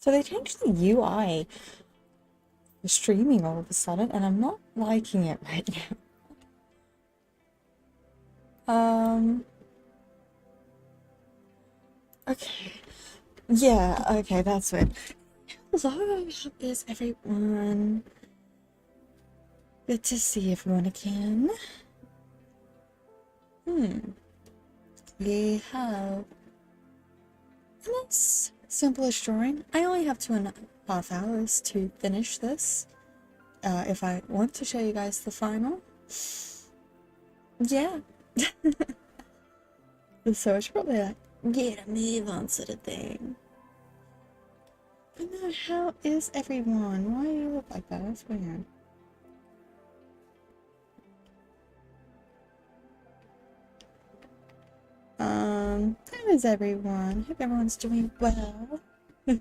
So they changed the UI for streaming all of a sudden, and I'm not liking it right now. Okay. Yeah, okay, that's it. Hello, how is everyone? Good to see everyone again. We have this simplest drawing. I only have 2.5 hours to finish this. If I want to show you guys the final. Yeah. So it's probably like, get a move on sort of thing. But no, how is everyone? Why do you look like that? That's weird. How is everyone? Hope everyone's doing well. Yeah,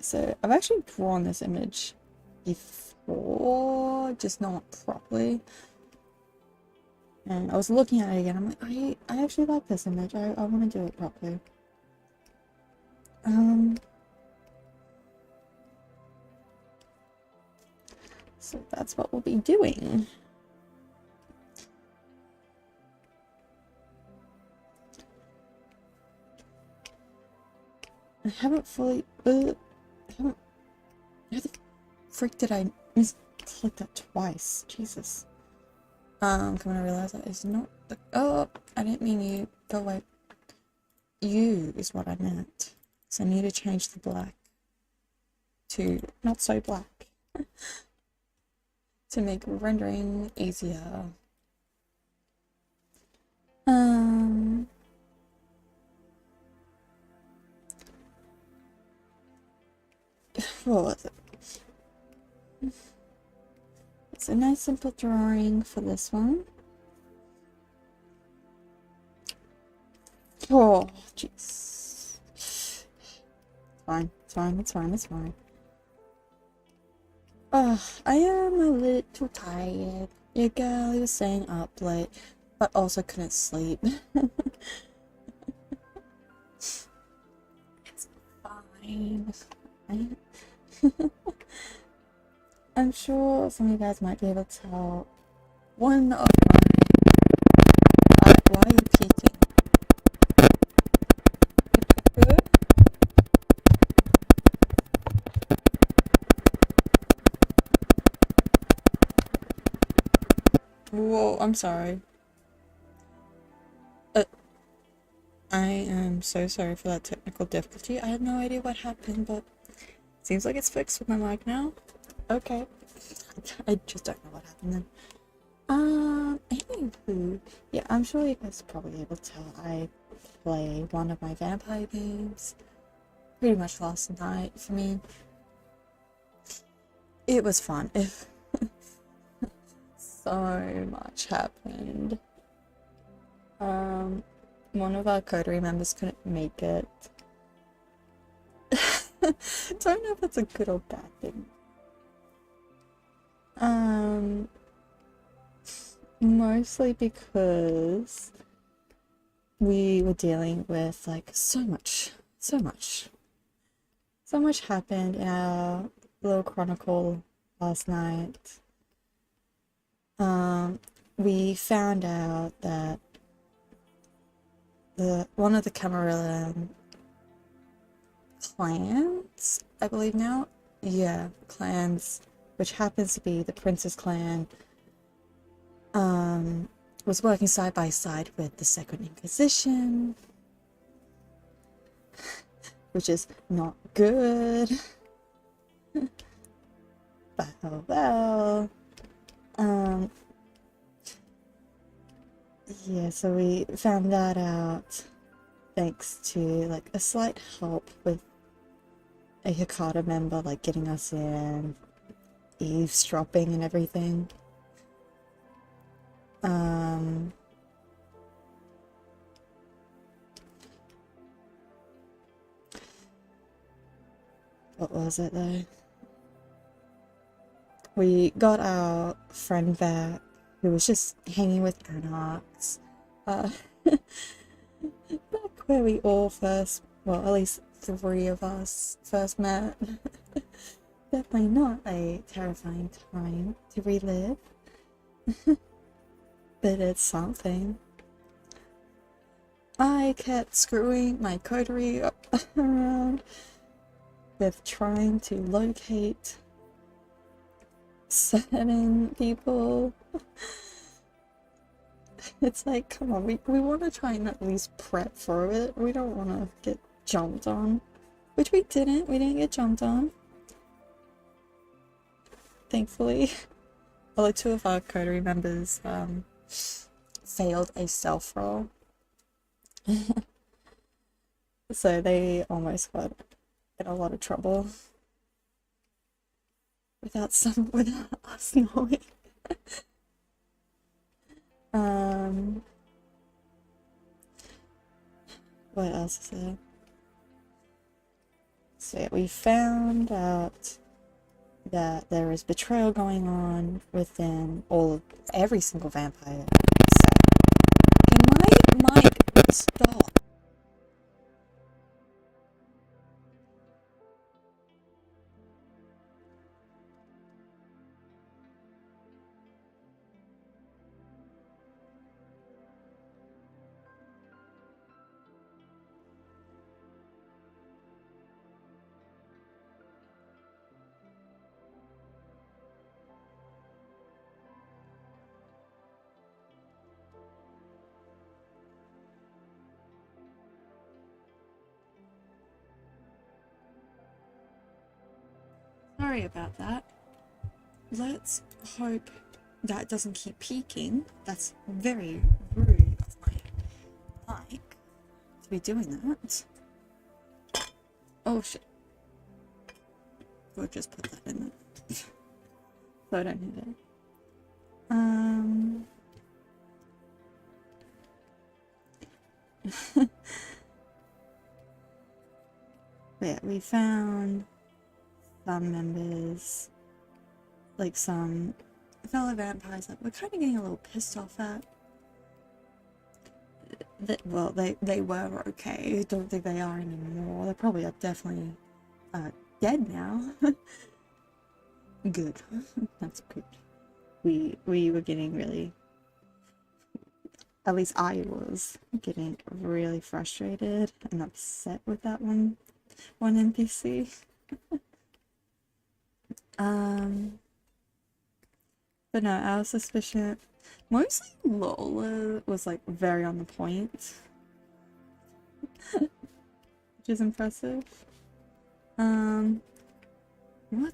so I've actually drawn this image before, just not properly. And I was looking at it again, I'm like, I actually like this image, I want to do it properly. So that's what we'll be doing. I haven't fully, how the frick did I misclick that twice? Jesus. Come to realize that is not the, oh, I didn't mean you, go away. You is what I meant. So I need to change the black to not so black to make rendering easier. What was it? It's a nice simple drawing for this one. Oh, jeez. It's fine. I am a little tired. Your girl was staying up late, but also couldn't sleep. It's fine. I'm sure some of you guys might be able to tell one of my... why are you peeking? Good? Whoa, I'm sorry. I am so sorry for that technical difficulty. I have no idea what happened, but seems like it's fixed with my mic now. Okay. I just don't know what happened then. Anywho, yeah, I'm sure you guys are probably able to tell I play one of my vampire games pretty much last night for me. It was fun. So much happened. One of our coterie members couldn't make it. Don't know if that's a good or bad thing. Mostly because we were dealing with like so much happened in our little chronicle last night. We found out that one of the Camarilla clans, I believe now, yeah, clans, which happens to be the Prince's clan, was working side by side with the Second Inquisition, which is not good. Well, yeah, so we found that out thanks to like a slight help with a Hikata member, like getting us in, eavesdropping and everything. What was it though? We got our friend back, who was just hanging with anarchs. Back where we all first, well, at least 3 of us first met. Definitely not a terrifying time to relive, but it's something. I kept screwing my coterie around with trying to locate certain people. It's like, come on, we want to try and at least prep for it. We don't want to get jumped on. Which we didn't. We didn't get jumped on. Thankfully. Although 2 of our coterie members failed a stealth roll. So they almost got in a lot of trouble. Without us knowing. What else is there? So yeah, we found out that there is betrayal going on within every single vampire set. Can my mic stop? Sorry about that. Let's hope that doesn't keep peaking. That's very rude of my mic to be doing that. Oh shit. We'll just put that in there. So I don't need it. Yeah, we found some members, like some fellow vampires that we're kind of getting a little pissed off at. Well, they were okay. I don't think they are anymore. They probably are definitely dead now. Good. That's good. We were getting really, at least I was getting really frustrated and upset with that one NPC. But no, our suspicion, mostly Lola was like very on the point, which is impressive. What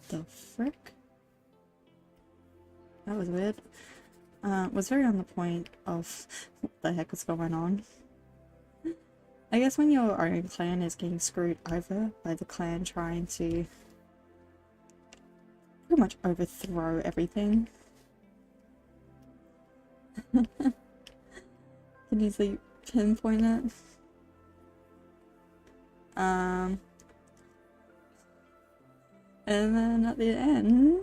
the frick? That was weird. Was very on the point of what the heck was going on. I guess when your own clan is getting screwed over by the clan trying to pretty much overthrow everything. Can easily pinpoint it. And then at the end,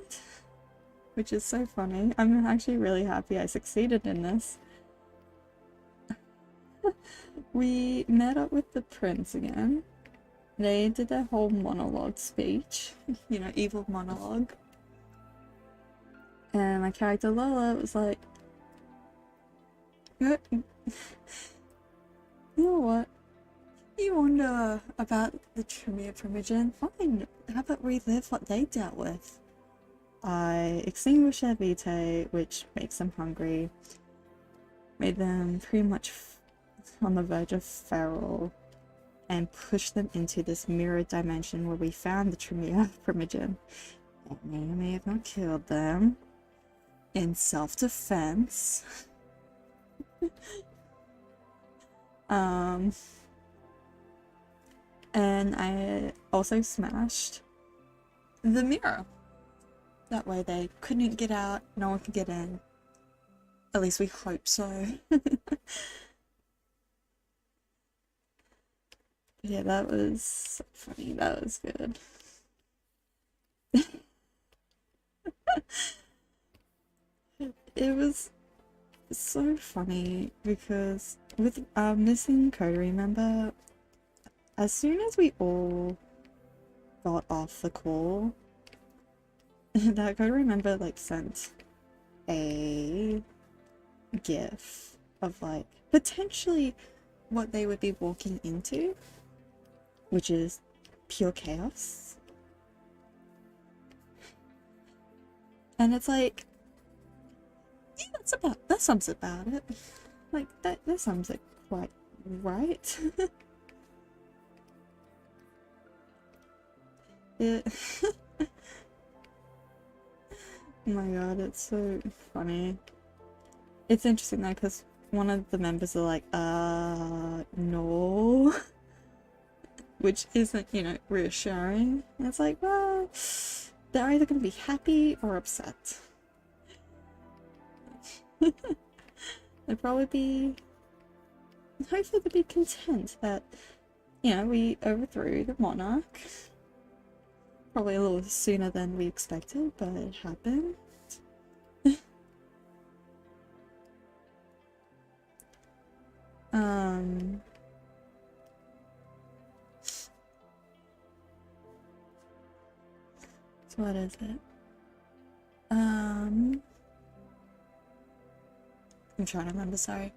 which is so funny, I'm actually really happy I succeeded in this. We met up with the prince again. They did their whole monologue speech, you know, evil monologue. And my character Lola was like, you know what? You wonder about the Tremere Primogen? Fine, how about relive what they dealt with? I extinguished their vitae, which makes them hungry, made them pretty much on the verge of feral, and pushed them into this mirror dimension where we found the Tremere Primogen. That may or may have not killed them in self-defense. And I also smashed the mirror. That way they couldn't get out, no one could get in. At least we hope so. Yeah, that was so funny. That was good. It was so funny because with our missing coterie member, as soon as we all got off the call, that coterie member like sent a gif of like potentially what they would be walking into, which is pure chaos. And it's like, yeah, that sums about it. Like that sums it quite right. It oh my god, it's so funny. It's interesting though, because one of the members are like, no. Which isn't, you know, reassuring. And it's like, well, they're either going to be happy or upset. They'll probably be, hopefully they'll be content that, you know, we overthrew the monarch. Probably a little sooner than we expected, but it happened. So what is it? I'm trying to remember, sorry.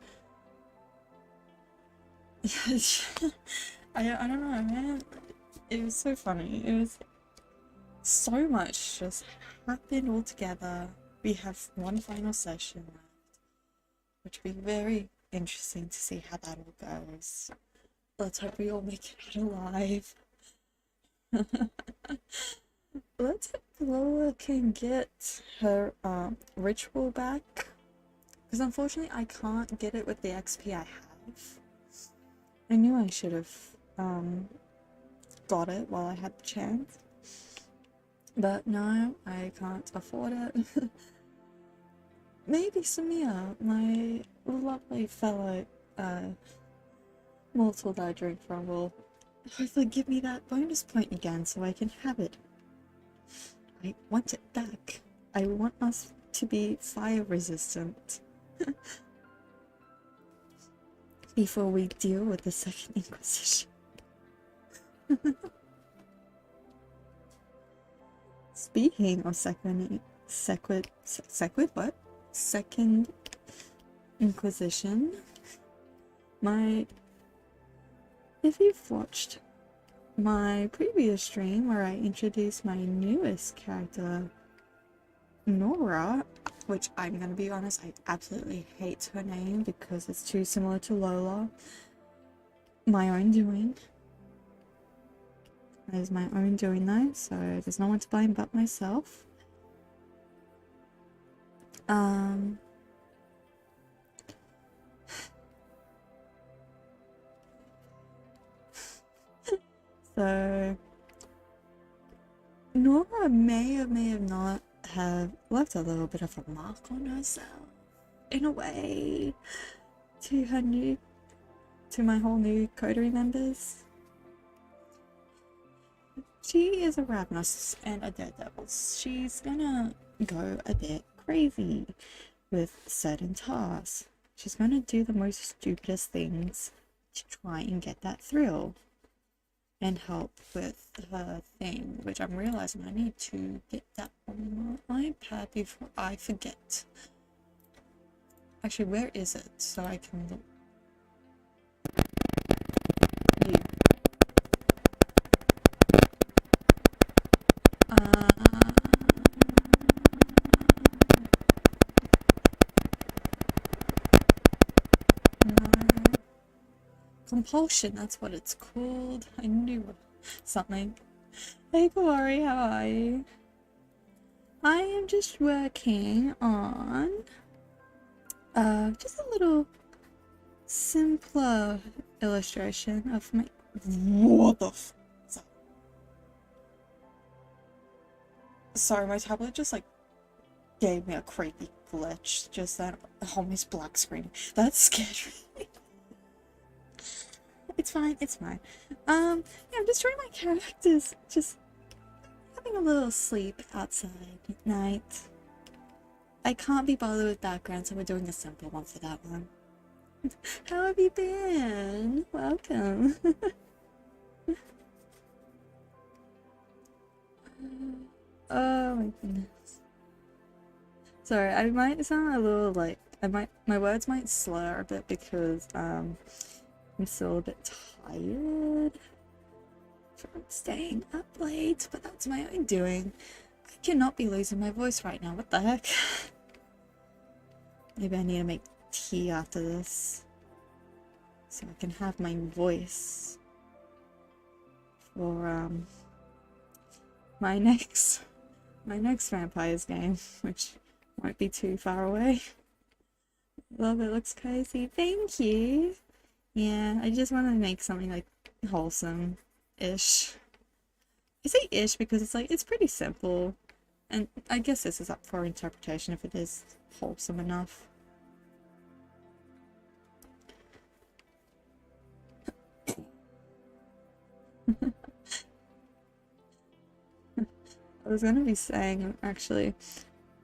I don't know, man. It was so funny. It was so much just happened all together. We have one final session left, which will be very interesting to see how that all goes. Let's hope we all make it out alive. Let's hope Lola can get her ritual back, because unfortunately I can't get it with the XP I have. I knew I should have got it while I had the chance, but no, I can't afford it. Maybe Samia, my lovely fellow mortal that I drink from, will hopefully give me that bonus point again so I can have it. I want it back. I want us to be fire resistant. Before we deal with the Second Inquisition. Speaking of Second Inquisition, if you've watched my previous stream where I introduced my newest character, Nora, which I'm gonna be honest, I absolutely hate her name because it's too similar to Lola. My own doing. It is my own doing though, so there's no one to blame but myself. So Nora may or may have not have left a little bit of a mark on herself, in a way, to my whole new coterie members. She is a ravenous and a daredevil. She's gonna go a bit crazy with certain tasks. She's gonna do the most stupidest things to try and get that thrill and help with her thing, which I'm realizing I need to get that on my iPad before I forget. Actually, where is it so I can look? You. Compulsion, that's what it's called. I knew something. Hey Glory, how are you? I am just working on just a little simpler illustration of my... What the f... Sorry, my tablet just like gave me a creepy glitch just then. Almost black screen. That scared me. It's fine, it's fine. Yeah, I'm just trying my characters, just having a little sleep outside at night. I can't be bothered with background, so we're doing a simple one for that one. How have you been? Welcome. Oh my goodness. Sorry, I might sound a little like my words might slur a bit because I'm still a bit tired from staying up late, but that's my own doing. I cannot be losing my voice right now. What the heck? Maybe I need to make tea after this so I can have my voice for my next vampires game, which won't be too far away. Love it, looks cozy. Thank you. Yeah, I just want to make something like wholesome-ish. I say ish because it's like, it's pretty simple. And I guess this is up for interpretation if it is wholesome enough. I was gonna be saying, actually,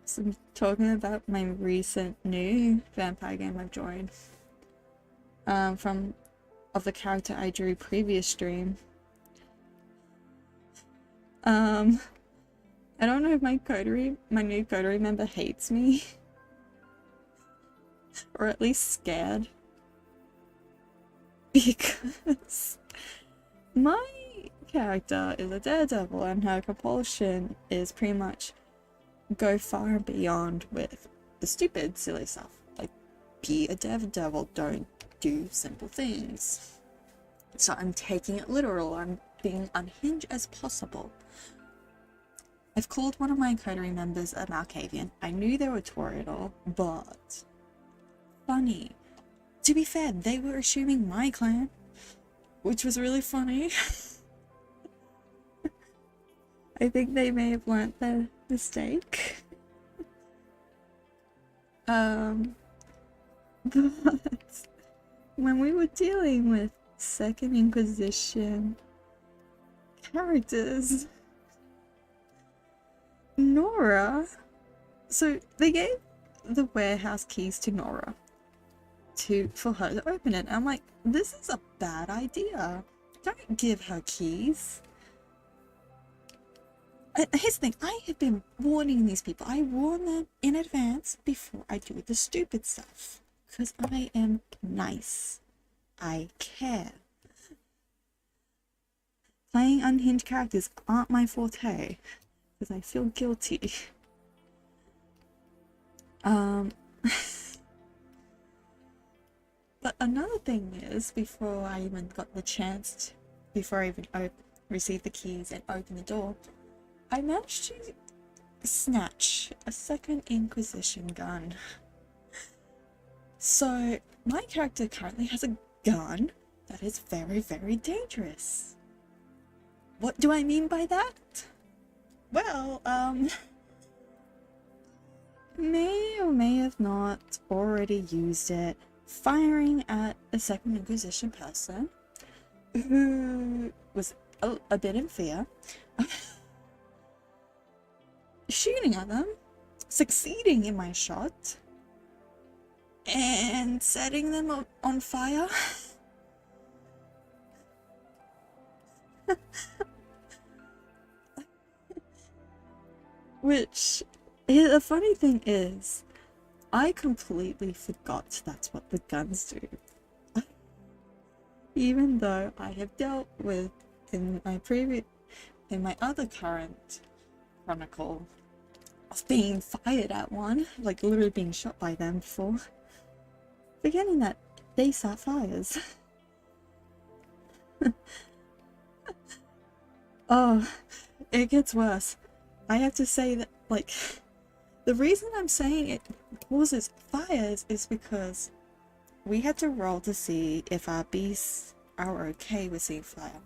so talking about my recent new vampire game I've joined. Of the character I drew previous stream. I don't know if my new coterie member hates me. Or at least scared. Because my character is a daredevil and her compulsion is pretty much go far and beyond with the stupid, silly stuff. Like, be a daredevil, don't do simple things. So I'm taking it literal, I'm being unhinged as possible. I've called one of my coterie members a Malkavian. I knew they were Toreador, but funny. To be fair, they were assuming my clan, which was really funny. I think they may have learnt their mistake. But when we were dealing with Second Inquisition characters, Nora, so they gave the warehouse keys to Nora for her to open it. I'm like, this is a bad idea. Don't give her keys. Here's the thing, I have been warning these people. I warn them in advance before I do the stupid stuff. Because I am nice. I care. Playing unhinged characters aren't my forte. Because I feel guilty. But another thing is, before I even got the chance, before I even received the keys and opened the door, I managed to snatch a Second Inquisition gun. So, my character currently has a gun that is very, very dangerous. What do I mean by that? Well, may or may have not already used it firing at a Second Inquisition person who was a bit in fear. Shooting at them, succeeding in my shot, and setting them on fire. Which, the funny thing is, I completely forgot that's what the guns do. Even though I have dealt with, in my other current chronicle, of being fired at one, like literally being shot by them before, forgetting that they start fires. Oh, it gets worse. I have to say that, like, the reason I'm saying it causes fires is because we had to roll to see if our beasts are okay with seeing fire.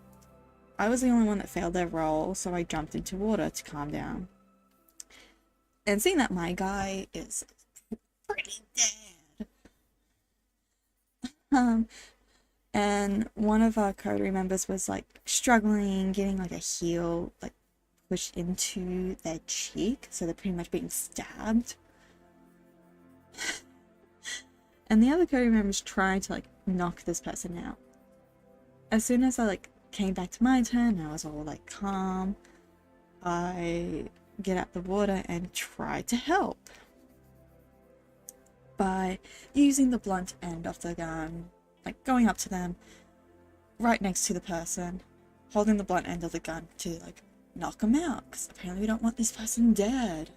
I was the only one that failed their roll, so I jumped into water to calm down. And seeing that my guy is pretty dead. And one of our coterie members was like struggling, getting like a heel like pushed into their cheek, so they're pretty much being stabbed. And the other code members tried to like knock this person out. As soon as I like came back to my turn, I was all like calm. I get out the water and try to help by using the blunt end of the gun, like going up to them, right next to the person, holding the blunt end of the gun to like knock them out, because apparently we don't want this person dead.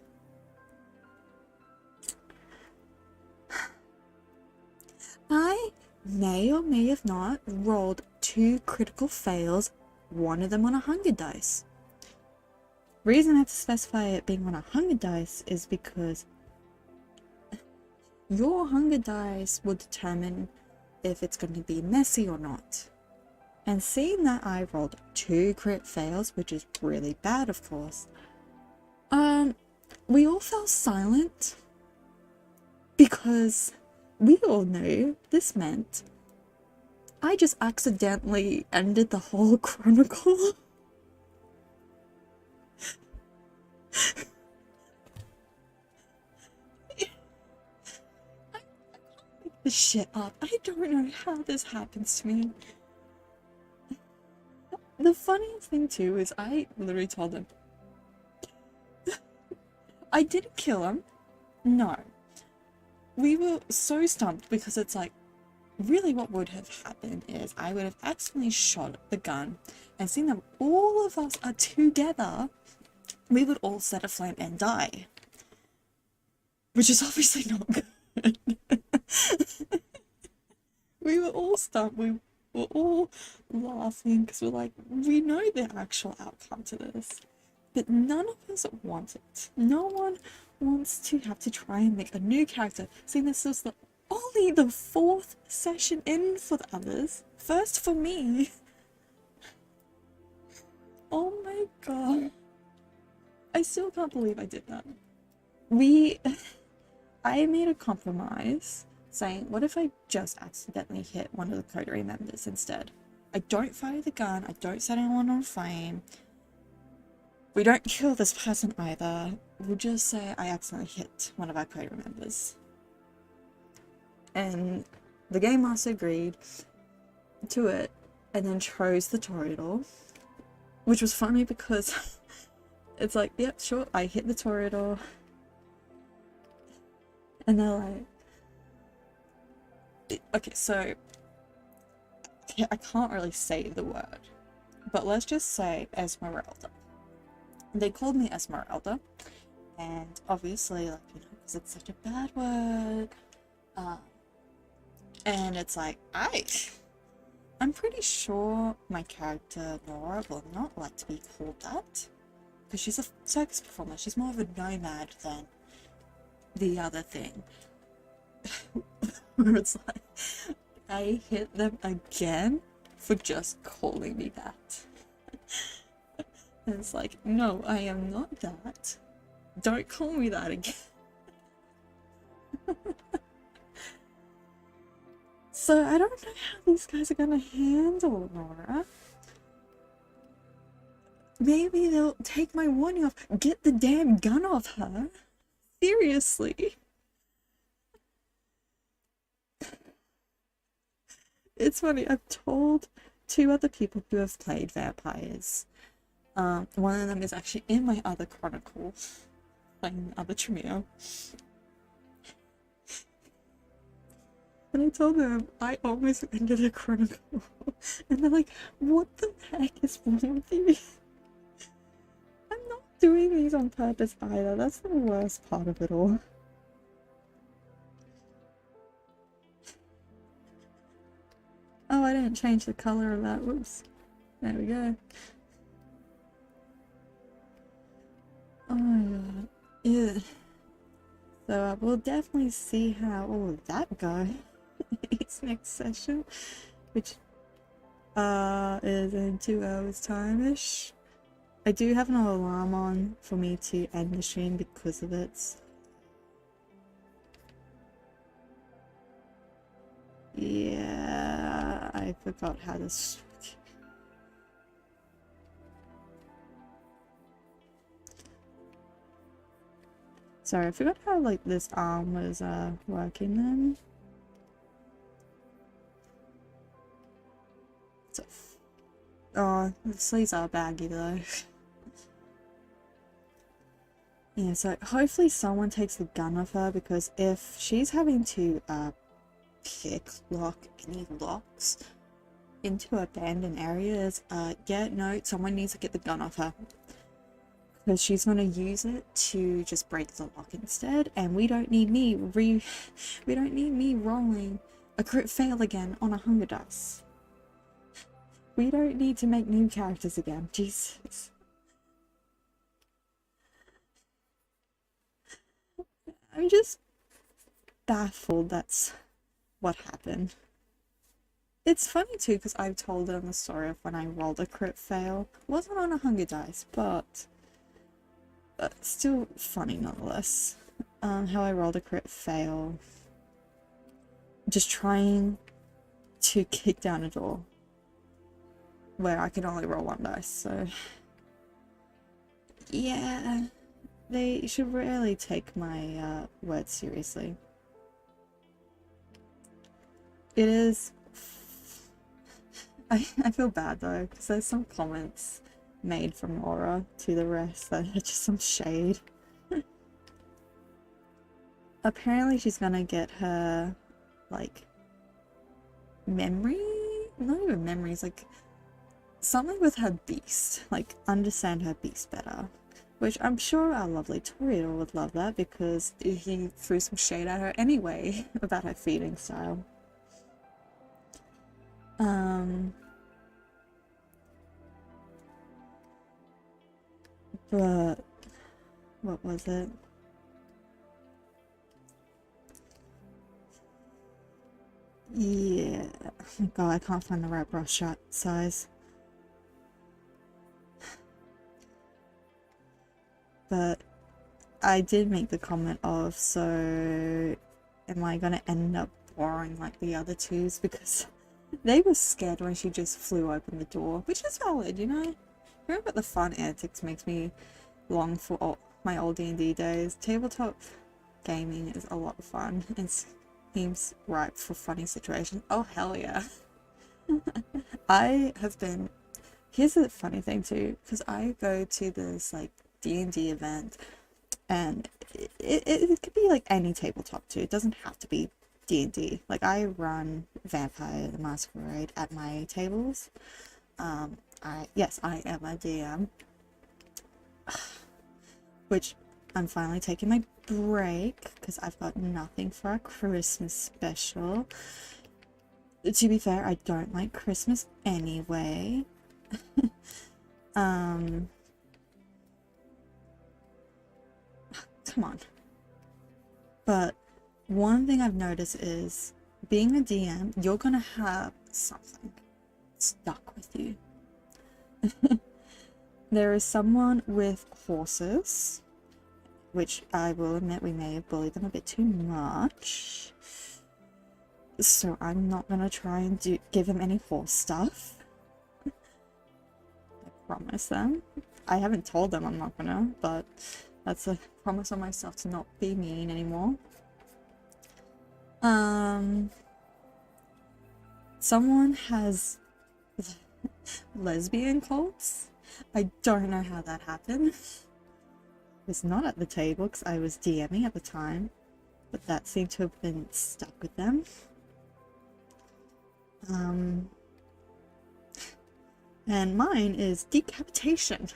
I may or may have not rolled 2 critical fails, one of them on a hunger dice. Reason I have to specify it being on a hunger dice is because your hunger dice will determine if it's going to be messy or not. And seeing that I rolled 2 crit fails, which is really bad of course, we all fell silent because we all knew this meant I just accidentally ended the whole chronicle. I can't make this shit up. I don't know how this happens to me. The funniest thing too is I literally told him, I didn't kill him. No. We were so stumped because it's like, really what would have happened is I would have accidentally shot the gun and seeing that all of us are together, we would all set aflame and die. Which is obviously not good. We were all stumped. We were all laughing because we're like, we know the actual outcome to this. But none of us want it. No one wants to have to try and make a new character. Seeing this is only the 4th session in for the others. First for me. Oh my god. I still can't believe I did that. I made a compromise saying, what if I just accidentally hit one of the coterie members instead? I don't fire the gun, I don't set anyone on flame. We don't kill this person either. We'll just say I accidentally hit one of our coterie members. And the game master agreed to it and then chose the Toreador, which was funny because it's like, yep, sure, I hit the Toreador. And they're like, okay, so I can't really say the word, but let's just say Esmeralda. They called me Esmeralda, and obviously, like, you know, because it's such a bad word, and it's like, I'm pretty sure my character Nora will not like to be called that, because she's a circus performer. She's more of a nomad than the other thing. Where it's like, I hit them again for just calling me that. And it's like, no, I am not that. Don't call me that again. So I don't know how these guys are gonna handle Nora. Maybe they'll take my warning off. Get the damn gun off her. Seriously. It's funny, I've told 2 other people who have played vampires. One of them is actually in my other chronicle, playing the other trio. And I told them I almost ended a chronicle. And they're like, what the heck is wrong with you? I'm not doing these on purpose either. That's the worst part of it all. Oh, I didn't change the color of that. Whoops. There we go. Oh my god. Yeah. So we'll definitely see how all of that goes next session, which is in 2 hours time-ish. I do have an alarm on for me to end the stream because of it. Yeah, I forgot how to... Sorry, I forgot how, like, this arm was, working then. Oh, the sleeves are baggy though. Yeah, so hopefully someone takes the gun off her, because if she's having to pick lock any locks into abandoned areas, yeah, no, someone needs to get the gun off her. Because she's gonna use it to just break the lock instead, and we don't need me rolling a crit fail again on a hunger dice. We don't need to make new characters again. Jesus. I'm just baffled that's what happened. It's funny too, because I've told them the story of when I rolled a crit fail. It wasn't on a hunger dice, but still funny nonetheless. How I rolled a crit fail, just trying to kick down a door where I could only roll one dice, so yeah, they should really take my words seriously. It is... I feel bad though, because there's some comments made from Aura to the rest that are just some shade. Apparently she's gonna get her, like, memory? Not even memories, like, something with her beast. Like, understand her beast better. Which I'm sure our lovely Toriel would love that, because he threw some shade at her anyway about her feeding style. But what was it? Yeah. Oh my god, I can't find the right brush shot size. But I did make the comment of, so am I gonna end up boring like the other twos? Because they were scared when she just flew open the door, which is valid, you know? Hearing about the fun antics makes me long for my old D&D days. Tabletop gaming is a lot of fun and seems ripe for funny situations. Oh hell yeah. I have been... Here's the funny thing too, because I go to this like D&D event, and it could be like any tabletop too. It doesn't have to be D&D. Like, I run Vampire the Masquerade at my tables. Yes, I am a DM. Which I'm finally taking my break because I've got nothing for a Christmas special. To be fair, I don't like Christmas anyway. Come on. But one thing I've noticed is, being a DM, you're gonna have something stuck with you. There is someone with horses, which I will admit we may have bullied them a bit too much. So I'm not gonna try and give him any horse stuff. I promise them. I haven't told them I'm not gonna, but that's a promise on myself to not be mean anymore. Someone has lesbian cults. I don't know how that happened. I was not at the table because I was DMing at the time, but that seemed to have been stuck with them. And mine is decapitation.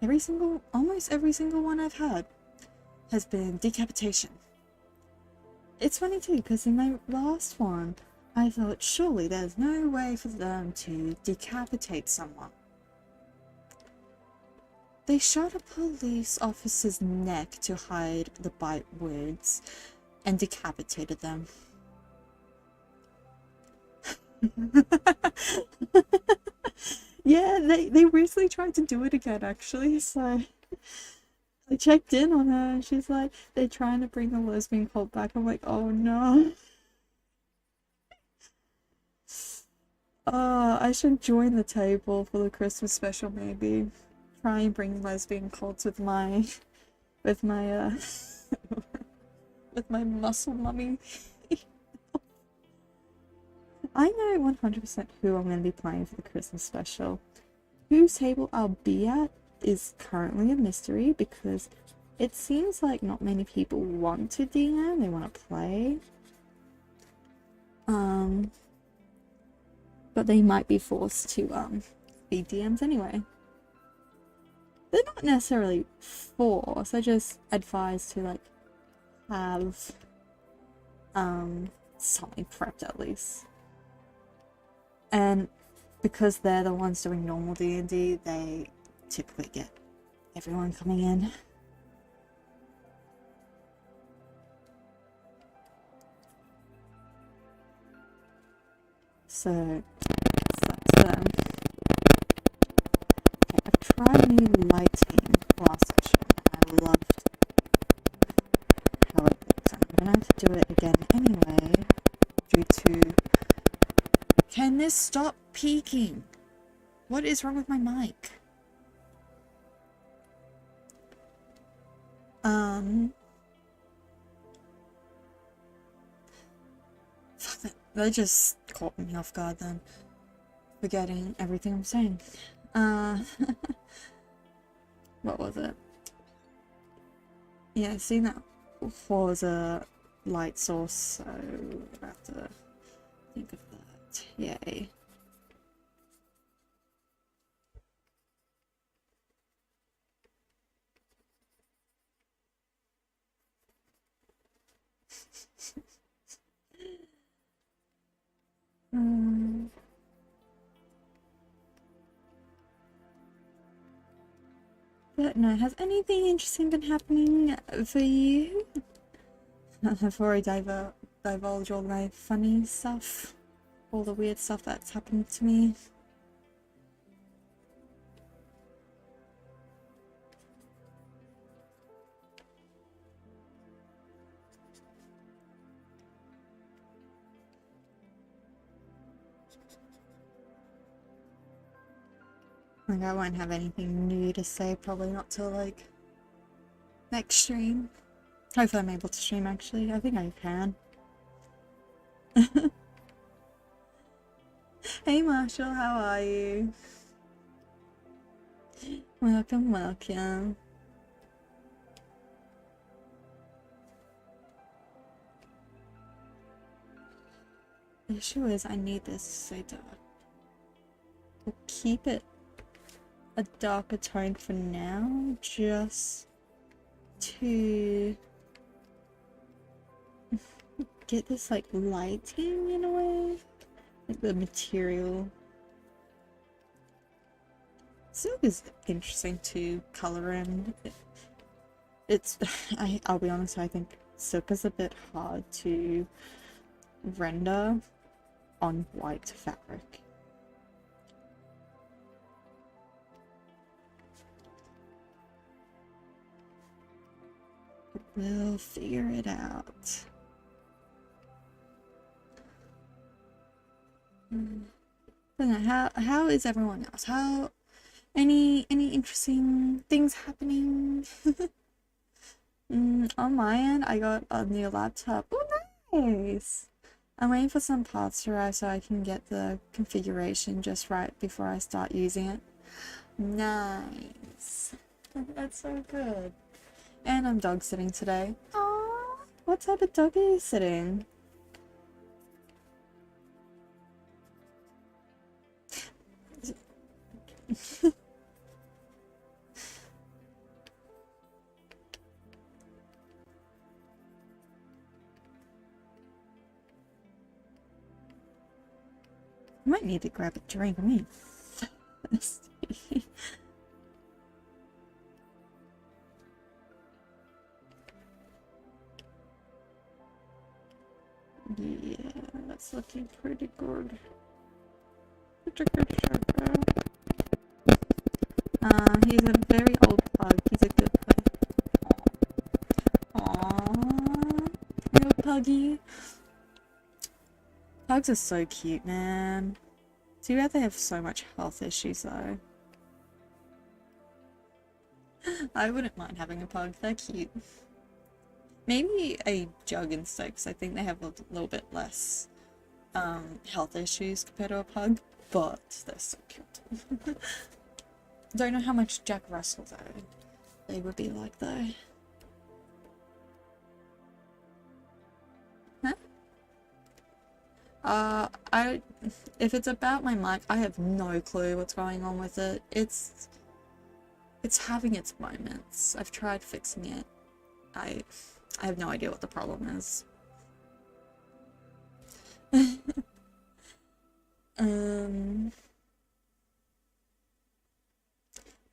Almost every single one I've had has been decapitation. It's funny too, because in my last one, I thought surely there's no way for them to decapitate someone. They shot a police officer's neck to hide the bite wounds and decapitated them. Yeah, they recently tried to do it again, actually, so I checked in on her and she's like, they're trying to bring the lesbian cult back. I'm like, oh no. I should join the table for the Christmas special, maybe. Try and bring lesbian cults with my with my muscle mummy. I know 100% who I'm going to be playing for the Christmas special. Whose table I'll be at is currently a mystery because it seems like not many people want to DM, they want to play. But they might be forced to be DMs anyway. They're not necessarily forced, they're just advised to like have something prepped at least. And because they're the ones doing normal D&D, they typically get everyone coming in. So, it's up to them. Okay, I've tried new lighting last session and I loved how it looked. I'm gonna have to do it again anyway, due to... Can this stop peaking? What is wrong with my mic? That just caught me off guard then. Forgetting everything I'm saying. What was it? Yeah, see that was a light source, so I have to think of that. Yay. But no, has anything interesting been happening for you? Before I divulge all my funny stuff, all the weird stuff that's happened to me. Like, I won't have anything new to say, probably not till, like, next stream. Hopefully I'm able to stream, actually. I think I can. Hey Marshall, how are you? Welcome, welcome. The issue is I need this so dark. We'll keep it a darker tone for now, just to get this like lighting in a way, like the material. Silk is interesting to color in. It's I'll be honest, I think silk is a bit hard to render on white fabric. We'll figure it out. But how is everyone else? How any interesting things happening? On my end, I got a new laptop. Oh, nice! I'm waiting for some parts to arrive so I can get the configuration just right before I start using it. Nice. That's so good. And I'm dog sitting today. Aww, what type of dog are you sitting? I might need to grab a drink. I mean, yeah, that's looking pretty good. He's a very old pug. He's a good pug. Aww, little puggy. Pugs are so cute, man. Too bad they have so much health issues, though. I wouldn't mind having a pug. They're cute. Maybe a jug instead, because I think they have a little bit less health issues compared to a pug, but they're so cute. Don't know how much Jack Russell though they would be like though. Huh? If it's about my mic, I have no clue what's going on with it. It's having its moments. I've tried fixing it. I have no idea what the problem is.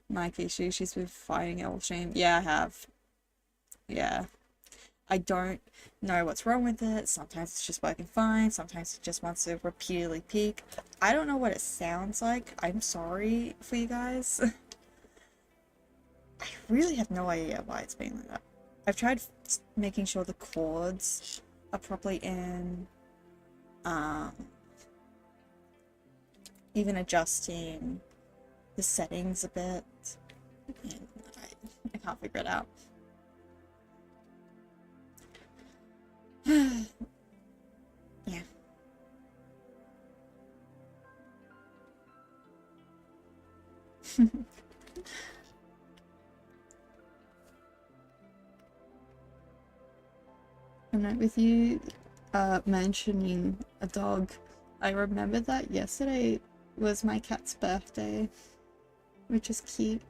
Mic issue, she's been fighting ELPHNT. Yeah, I have. Yeah. I don't know what's wrong with it. Sometimes it's just working fine. Sometimes it just wants to repeatedly peak. I don't know what it sounds like. I'm sorry for you guys. I really have no idea why it's being like that. I've tried making sure the chords are properly in. Even adjusting the settings a bit. And I can't figure it out. Yeah. I'm not with you mentioning a dog. I remember that yesterday was my cat's birthday, which is cute.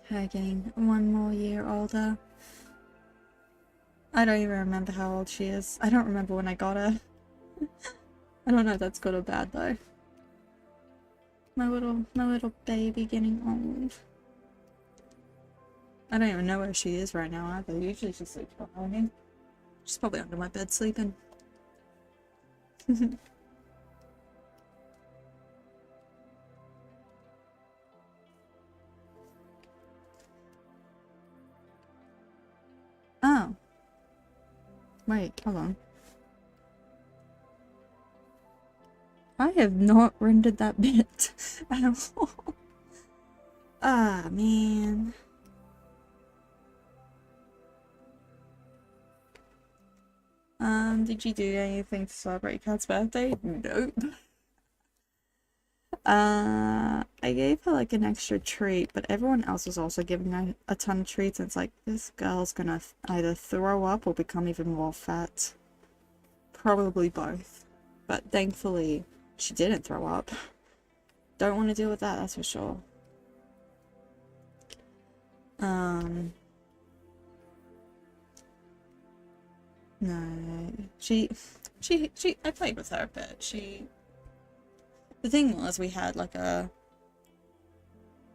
Her getting 1 more year older. I don't even remember how old she is. I don't remember when I got her. I don't know if that's good or bad though. My little baby getting old. I don't even know where she is right now either. Usually she sleeps behind me. She's probably under my bed sleeping. Oh. Wait, hold on. I have not rendered that bit at all. Ah, man. Did you do anything to celebrate Cat's birthday? Nope. I gave her like an extra treat, but everyone else was also giving her a ton of treats, and it's like, this girl's gonna either throw up or become even more fat. Probably both. But thankfully, she didn't throw up. Don't want to deal with that, that's for sure. No, I played with her a bit. The thing was, we had like a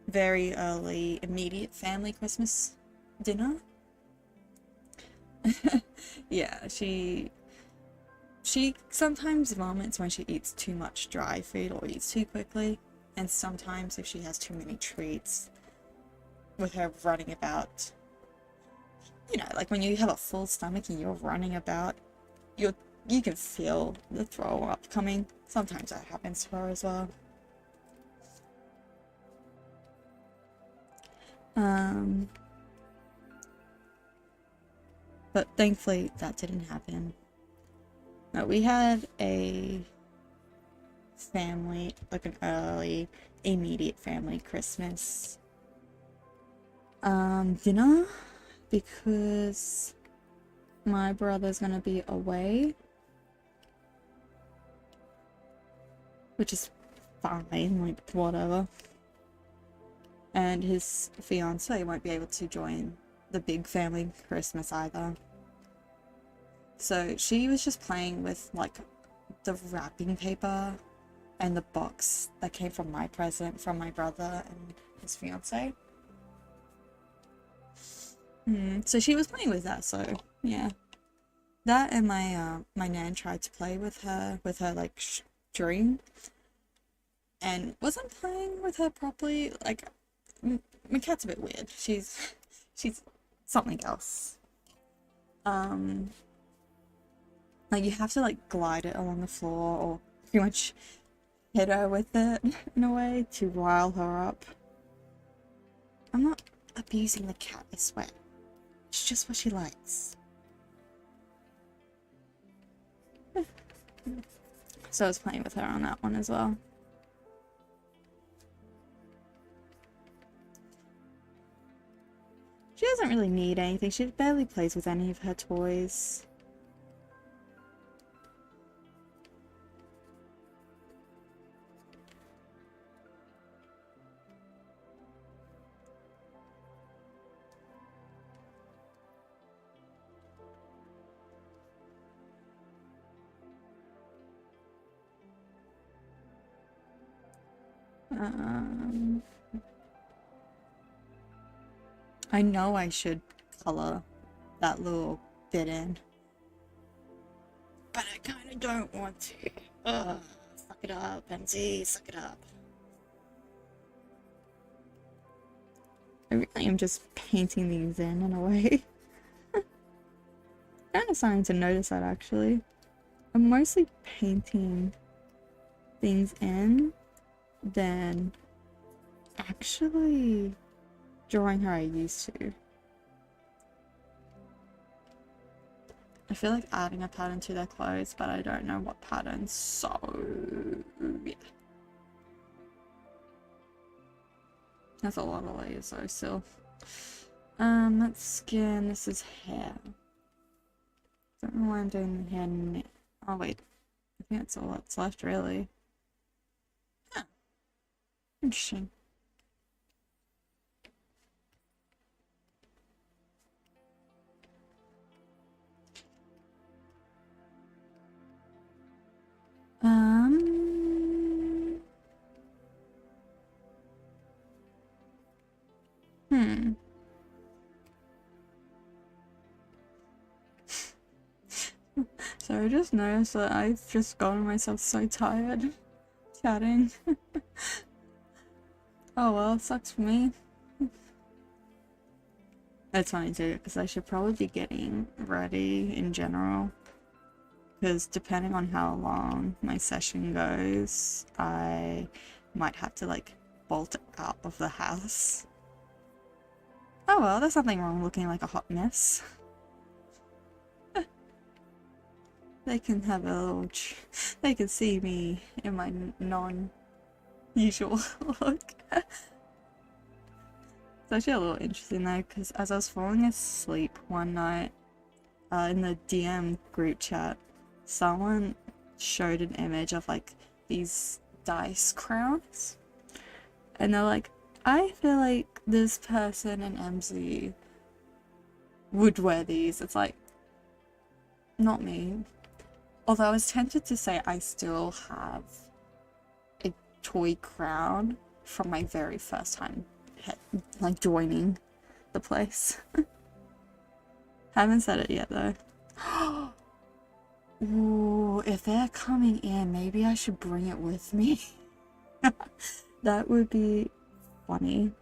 very early, immediate family Christmas dinner. Yeah, she sometimes vomits when she eats too much dry food or eats too quickly, and sometimes if she has too many treats, with her running about, you know, like when you have a full stomach and you're running about, you can feel the throw up coming. Sometimes that happens to her as well. But thankfully that didn't happen. No, we had a family, like an early, immediate family Christmas dinner, because my brother's gonna be away, which is fine, like whatever, and his fiance won't be able to join the big family Christmas either. So she was just playing with like the wrapping paper and the box that came from my present from my brother and his fiance. So she was playing with that, so yeah. That and my nan tried to play with her like string, and wasn't playing with her properly. Like, my cat's a bit weird. She's something else. Like you have to like glide it along the floor or pretty much hit her with it in a way to rile her up. I'm not abusing the cat, I swear. It's just what she likes. So I was playing with her on that one as well. She doesn't really need anything. She barely plays with any of her toys. I know I should color that little bit in, but I kind of don't want to. Ugh, suck it up, MZ, suck it up. I really am just painting these in a way. Kind of starting to notice that actually. I'm mostly painting things in than actually drawing how I used to. I feel like adding a pattern to their clothes, but I don't know what pattern, so yeah. That's a lot of layers though still. That's skin, this is hair. Don't know why I'm doing the hair now. Oh wait, I think that's all that's left really. Huh. Interesting. So I just noticed that I've just gotten myself so tired chatting. Oh well, sucks for me. It's funny too, because I should probably be getting ready in general. Because depending on how long my session goes, I might have to like bolt out of the house. Oh well, there's nothing wrong looking like a hot mess. They can have a little they can see me in my non-usual look. It's actually a little interesting though, because as I was falling asleep one night in the DM group chat, someone showed an image of like these dice crowns, and they're like, I feel like this person in MZ would wear these. It's like, not me. Although I was tempted to say I still have a toy crown from my very first time like joining the place. Haven't said it yet though. Ooh, if they're coming in, maybe I should bring it with me. That would be funny.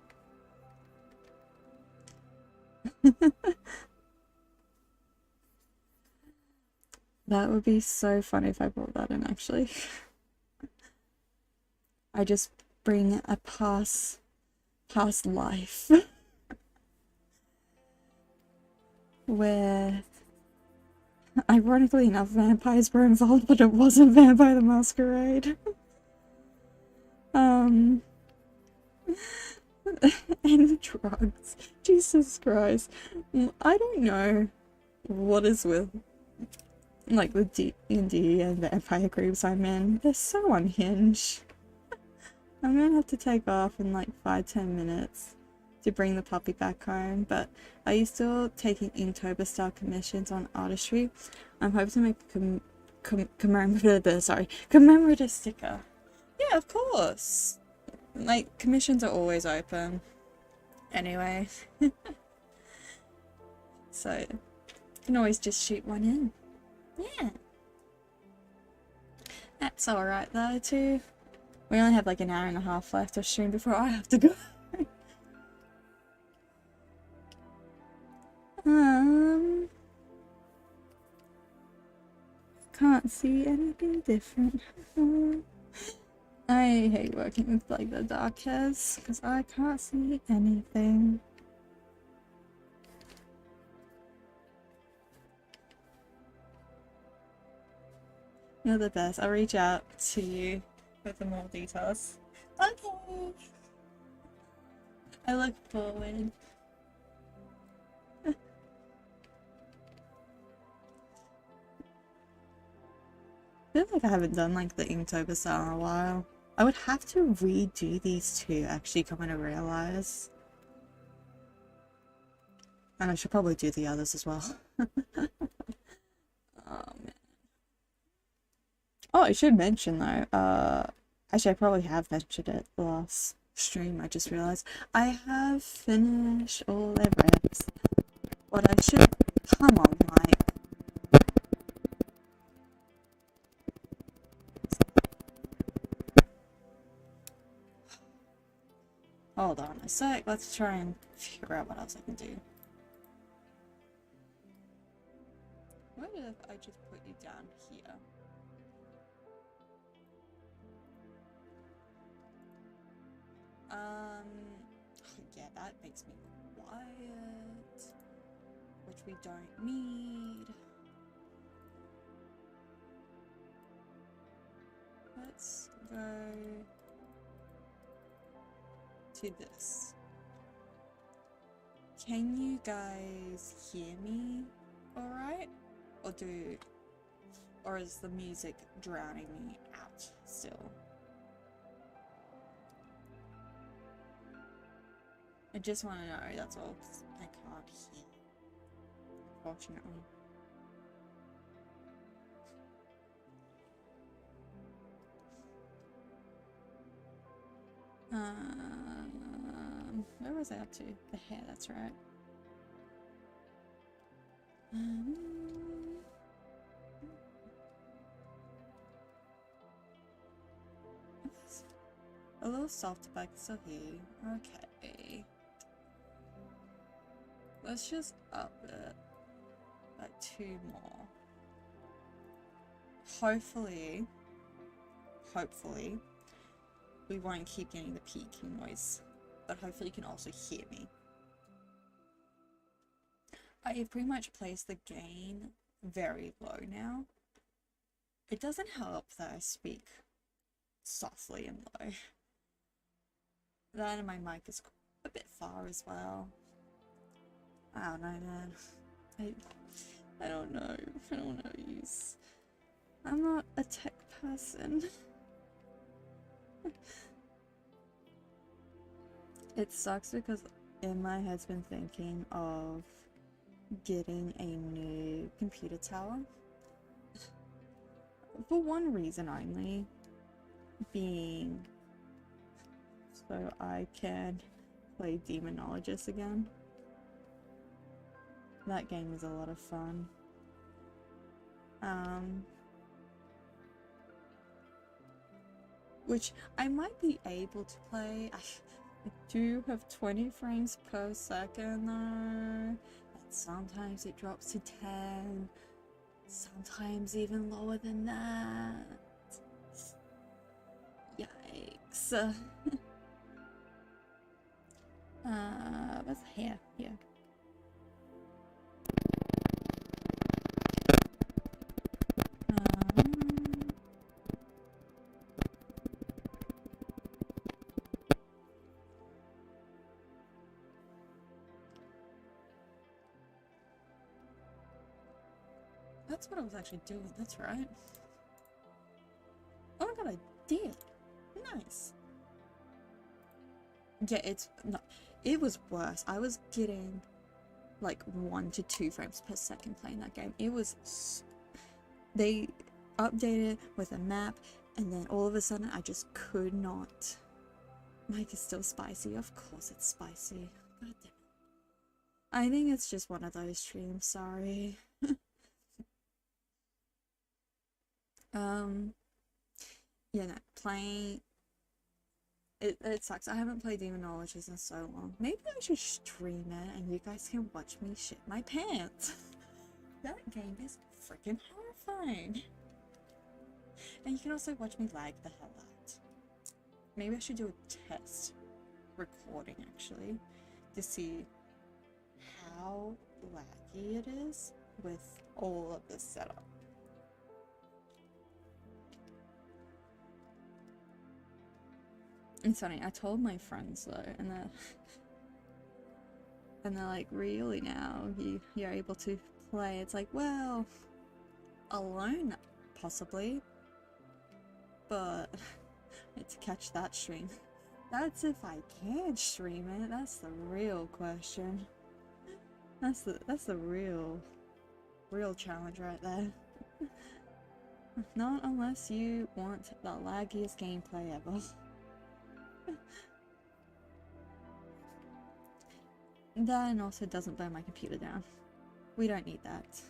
That would be so funny if I brought that in, actually. I just bring a past life where, ironically enough, vampires were involved, but it wasn't Vampire the Masquerade. And drugs. Jesus Christ. I don't know what is with like the D&D and vampire groups I'm in. They're so unhinged. I'm gonna have to take off in like 5-10 minutes to bring the puppy back home, but are you still taking Inktober style commissions on artistry? I'm hoping to make a commemorative sticker. Yeah, of course. Like, commissions are always open. Anyway. So, you can always just shoot one in. Yeah. That's alright though, too. We only have like an hour and a half left of stream before I have to go. Can't see anything different. I hate working with like the dark hairs because I can't see anything. You're the best. I'll reach out to you with the more details. Okay. I look forward. I feel like I haven't done like the Inktober style in a while. I would have to redo these two, actually, coming to realize. And I should probably do the others as well. Oh man. Oh, I should mention though, actually I probably have mentioned it last stream, I just realized. I have finished all their reps. What I should... Come on, Mike. Hold on a sec, let's try and figure out what else I can do. What if I just put you down here? Yeah, that makes me quiet, which we don't need. Let's go to this. Can you guys hear me alright? Or is the music drowning me out still? I just want to know, that's all, 'cause I can't hear, unfortunately. Where was I up to? The hair, that's right. A little soft, but still here. Okay. Let's just up it by 2 more. Hopefully, we won't keep getting the peaking noise, but hopefully you can also hear me. I have pretty much placed the gain very low now. It doesn't help that I speak softly and low. That and my mic is a bit far as well. I don't know, man. I don't know. I don't know use. I'm not a tech person. It sucks because in my head's been thinking of getting a new computer tower. For one reason only, being so I can play Demonologist again. That game is a lot of fun. Which I might be able to play. I do have 20 frames per second though, and sometimes it drops to 10, sometimes even lower than that. Yikes. What's here? Here. That's what I was actually doing, that's right. Oh my god, I did. Nice. Yeah, it's not. It was worse. I was getting like 1 to 2 frames per second playing that game. It was. They updated with a map, and then all of a sudden I just could not. Mike is still spicy. Of course it's spicy. God damn it. I think it's just one of those streams. Sorry. Yeah, no, playing. It sucks. I haven't played Demonologist in so long. Maybe I should stream it and you guys can watch me shit my pants. That game is freaking horrifying. And you can also watch me lag the hell out. Maybe I should do a test recording actually to see how laggy it is with all of this setup. It's funny, I told my friends though, and they're like, really now? You're able to play? It's like, well, alone, possibly, but to catch that stream. That's if I can stream it, that's the real question. That's the real challenge right there. Not unless you want the laggiest gameplay ever. Then also doesn't burn my computer down. We don't need that.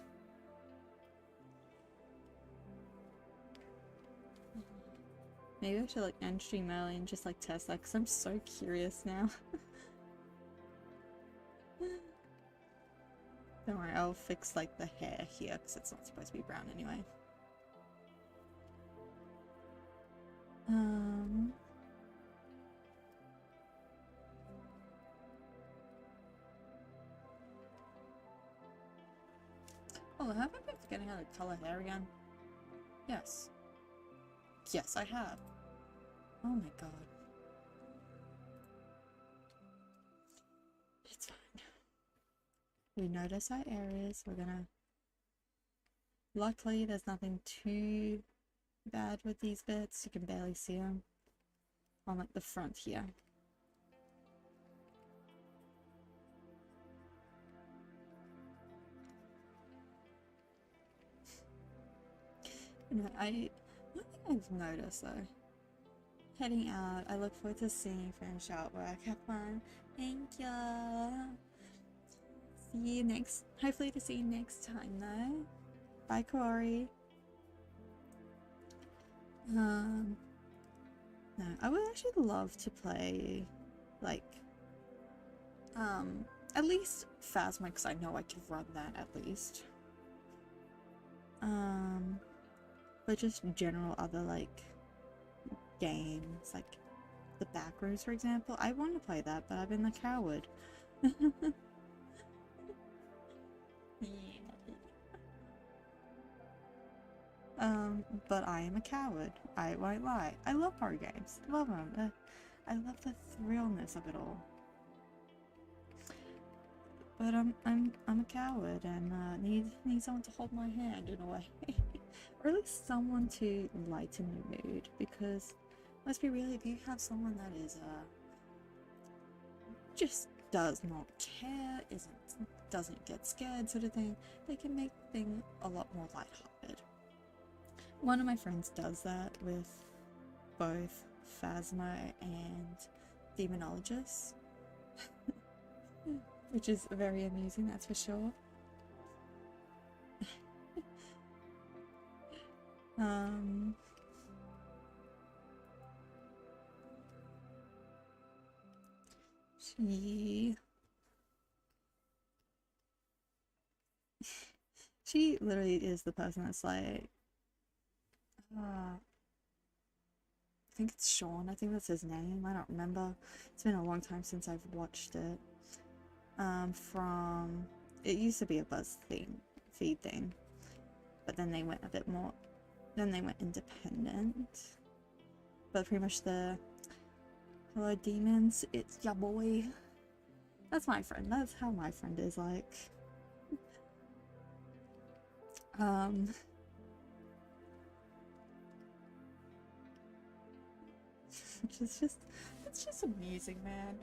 Maybe I should like end stream early and just like test that because I'm so curious now. Don't worry, I'll fix like the hair here because it's not supposed to be brown anyway. Oh, have I been forgetting how to color hair again? Yes. Yes, I have. Oh my god. It's fine. We notice our areas. We're gonna... Luckily, there's nothing too bad with these bits. You can barely see them on like the front here. No, one thing I've noticed though, heading out, I look forward to seeing you finish artwork. Have fun. Thank you. See you next, hopefully to see you next time though. Bye, Corey. No, I would actually love to play, like, at least Phasma, because I know I can run that at least. But just general other, like, games, like the Backrooms, for example. I want to play that, but I've been a coward. But I am a coward. I won't lie. I love horror games. Love them. I love the thrillness of it all. But I'm a coward and need someone to hold my hand in a way, or at least someone to lighten the mood. Because let's be real, if you have someone that is just does not care, doesn't get scared, sort of thing, they can make things a lot more lighthearted. One of my friends does that with both Phasmo and Demonologist, which is very amusing, that's for sure. She literally is the person that's like, I think it's Sean, I think that's his name, I don't remember. It's been a long time since I've watched it. It used to be a BuzzFeed thing, but then they went a bit more, then they went independent. But pretty much the, hello demons, it's ya boy. That's my friend, that's how my friend is like. It's just amusing, man.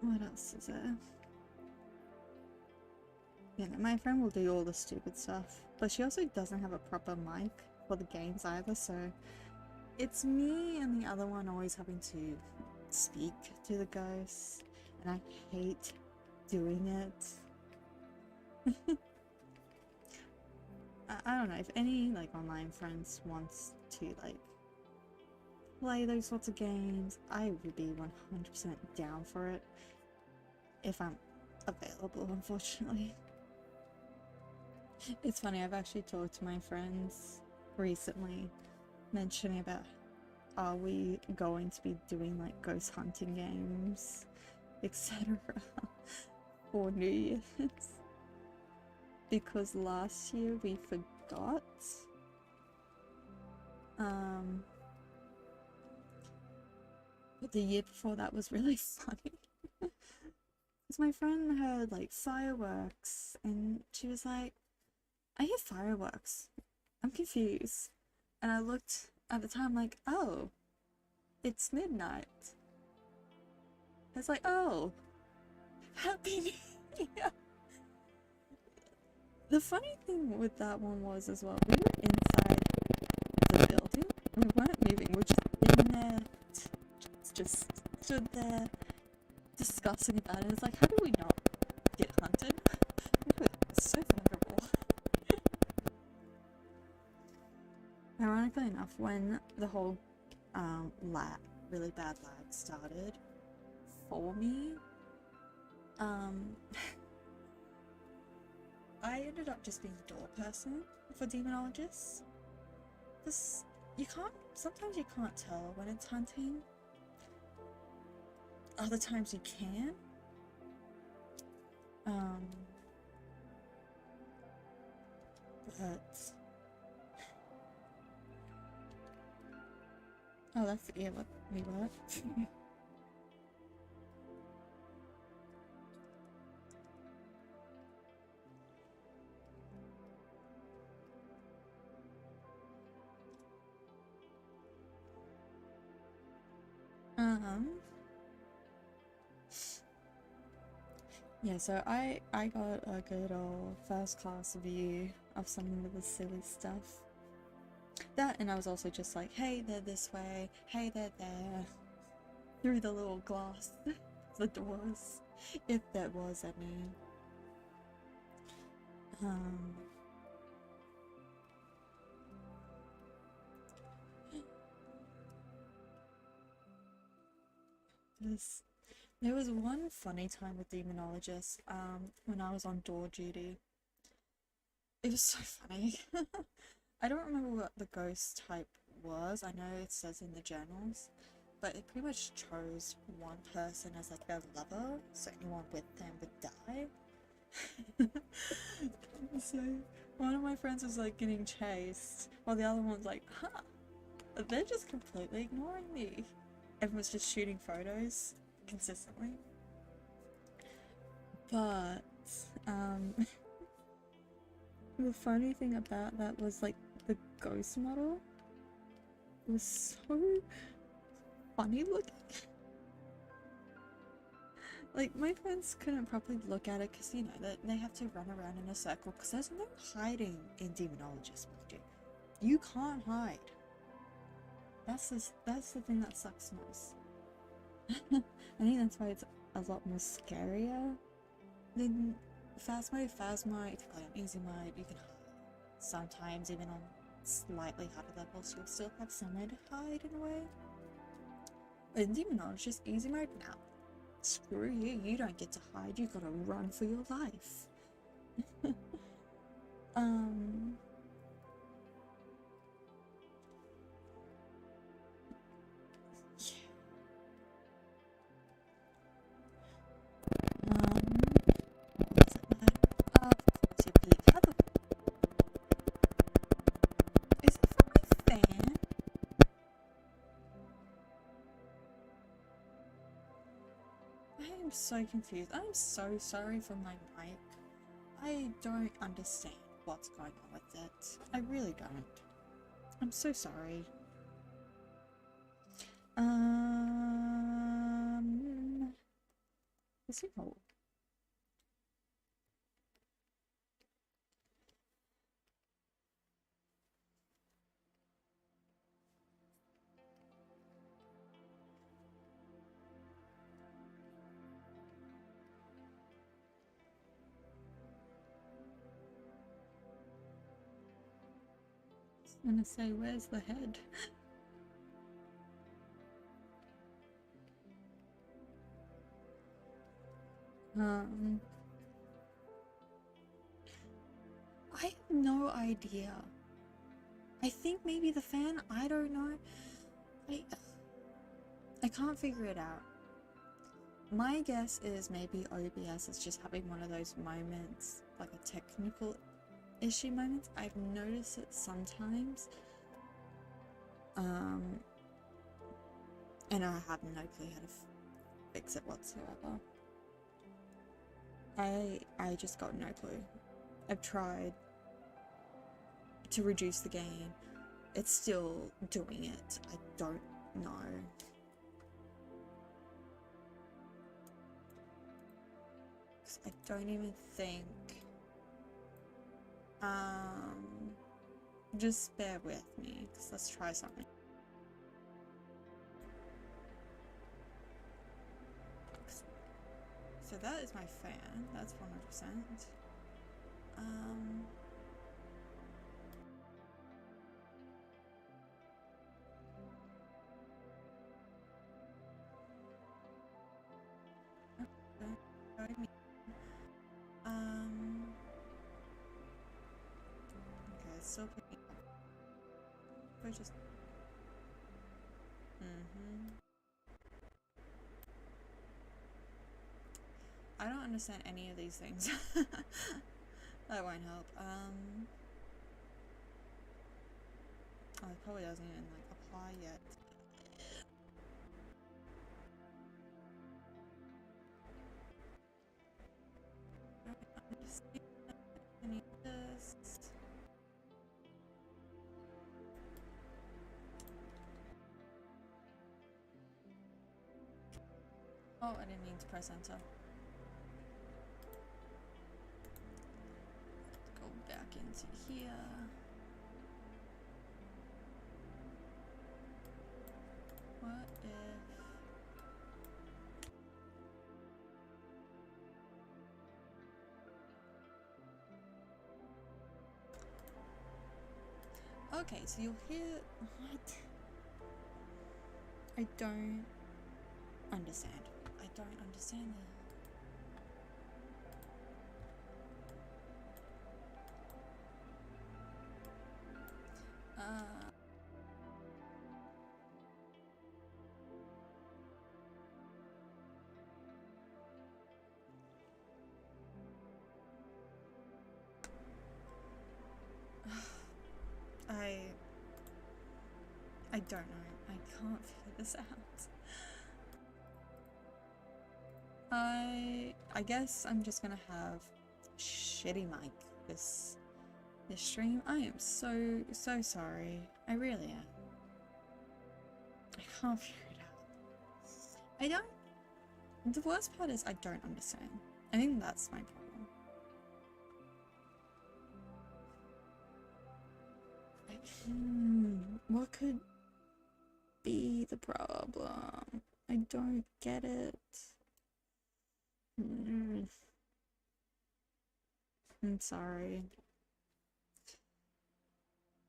What else is there? Yeah, my friend will do all the stupid stuff, but she also doesn't have a proper mic for the games either, so it's me and the other one always having to speak to the ghosts, and I hate doing it. I don't know, if any like online friends wants to like play those sorts of games, I would be 100% down for it if I'm available, unfortunately. It's funny, I've actually talked to my friends recently mentioning about are we going to be doing like ghost hunting games, etc. for New Year's? Because last year we forgot. But the year before that was really funny. Because my friend heard like fireworks and she was like, I hear fireworks. I'm confused. And I looked at the time like, oh, it's midnight. I was like, oh, Happy New Year. The funny thing with that one was as well, we were inside the building. We weren't moving, we were just in there, just stood there discussing about it. It's like, how do we not get hunted? We were so vulnerable. Ironically enough, when the whole really bad lag started for me, I ended up just being a door person for demonologists. Because sometimes you can't tell when it's hunting. Other times you can. But... oh, that's, yeah, what we were. Yeah, so I got a good old first class view of some of the silly stuff. That, and I was also just like, hey, they're this way, hey, they're there, through the little glass, the doors, if there was any. There was one funny time with demonologists, when I was on door duty. It was so funny. I don't remember what the ghost type was. I know it says in the journals, but it pretty much chose one person as like their lover, so anyone with them would die. So one of my friends was like getting chased, while the other one's like, huh, they're just completely ignoring me. Everyone's just shooting photos consistently. But the funny thing about that was like the ghost model was so funny looking. Like, my friends couldn't properly look at it because, you know, they have to run around in a circle because there's no hiding in demonologist magic. You can't hide. That's the thing that sucks most. I think that's why it's a lot more scarier than fast mode. Fast mode, if you play on easy mode, you can hide. Sometimes even on slightly harder levels, you'll still have somewhere to hide in a way. But in demonologist easy mode, now. Screw you, you don't get to hide, you gotta run for your life. What's it like? Of course you peek. How the... is it from my fan? I am so confused. I'm so sorry for my mic. I don't understand what's going on with it. I really don't. I'm so sorry. Is it old? I'm gonna say, where's the head? I have no idea. I think maybe the fan, I don't know. I can't figure it out. My guess is maybe OBS is just having one of those moments, like a technical issue moments. I've noticed it sometimes. And I have no clue how to fix it whatsoever. I just got no clue. I've tried to reduce the gain. It's still doing it. I don't know. I don't even think. Just bear with me, because let's try something. So that is my fan. That's 100%. Okay, it's still picking up. We're just. I don't understand any of these things. That won't help. Oh, it probably doesn't even like apply yet. I don't understand any of this. Oh, I didn't mean to press enter. Go back into here. What if... Okay, so you'll hear... What? I don't understand. I don't understand that. I don't know. I can't figure this out. I guess I'm just gonna have shitty mic this stream. I am so sorry. I really am. I can't figure it out. I don't. The worst part is I don't understand. I think that's my problem. What could be the problem? I don't get it. I'm sorry.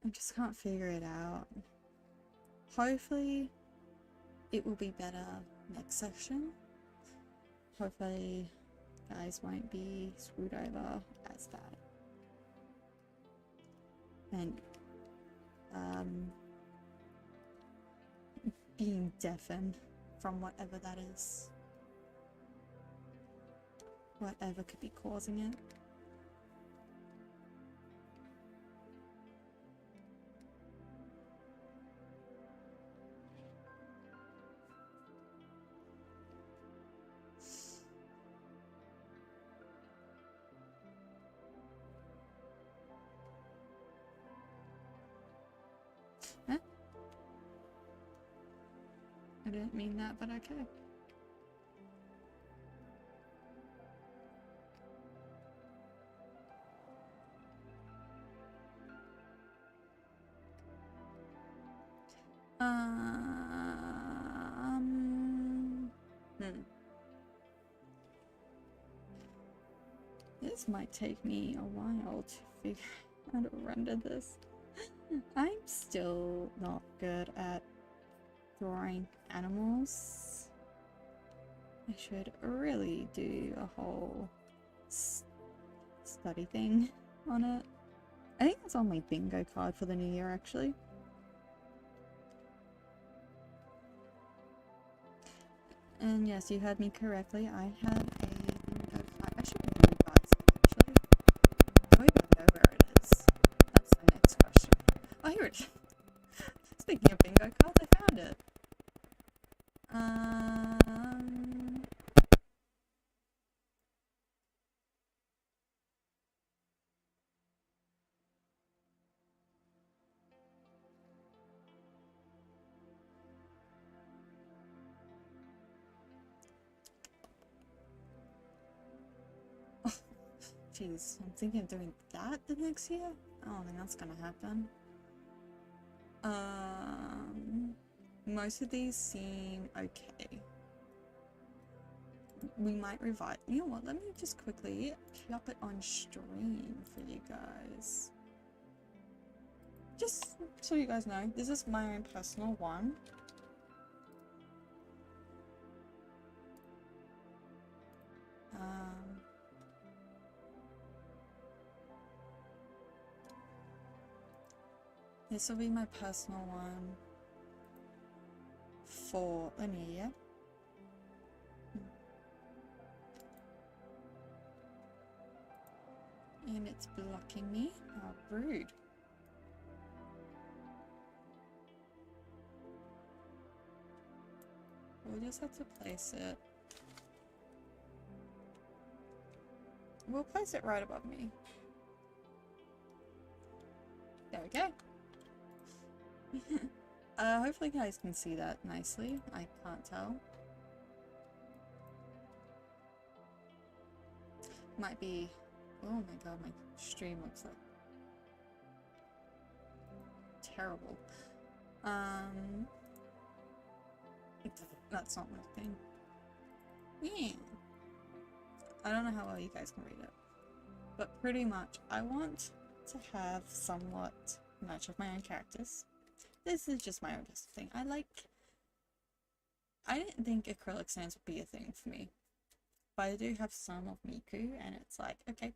I just can't figure it out. Hopefully it will be better next session. Hopefully guys won't be screwed over as bad. And being deafened from whatever that is. Whatever could be causing it. Huh? I didn't mean that, but okay. This might take me a while to figure out how to render this. I'm still not good at drawing animals. I should really do a whole study thing on it. I think that's on my bingo card for the new year, actually. And yes, you heard me correctly. I have a bingo card. I should really buy some actually. Do I even know where it is? That's the next question. Oh, here it is. Speaking of bingo cards, I found it. Jeez, I'm thinking of doing that the next year? I don't think that's gonna happen. Most of these seem okay. We might revise. You know what? Let me just quickly up it on stream for you guys. Just so you guys know, this is my own personal one. This will be my personal one for a new year. And it's blocking me. How rude. We'll just have to place it. We'll place it right above me. There we go. Hopefully you guys can see that nicely. I can't tell. Might be... Oh my god, my stream looks like... terrible. That's not my thing. Yeah. I don't know how well you guys can read it. But pretty much, I want to have somewhat much of my own characters. This is just my own personal thing. I didn't think acrylic sands would be a thing for me. But I do have some of Miku, and it's like, okay,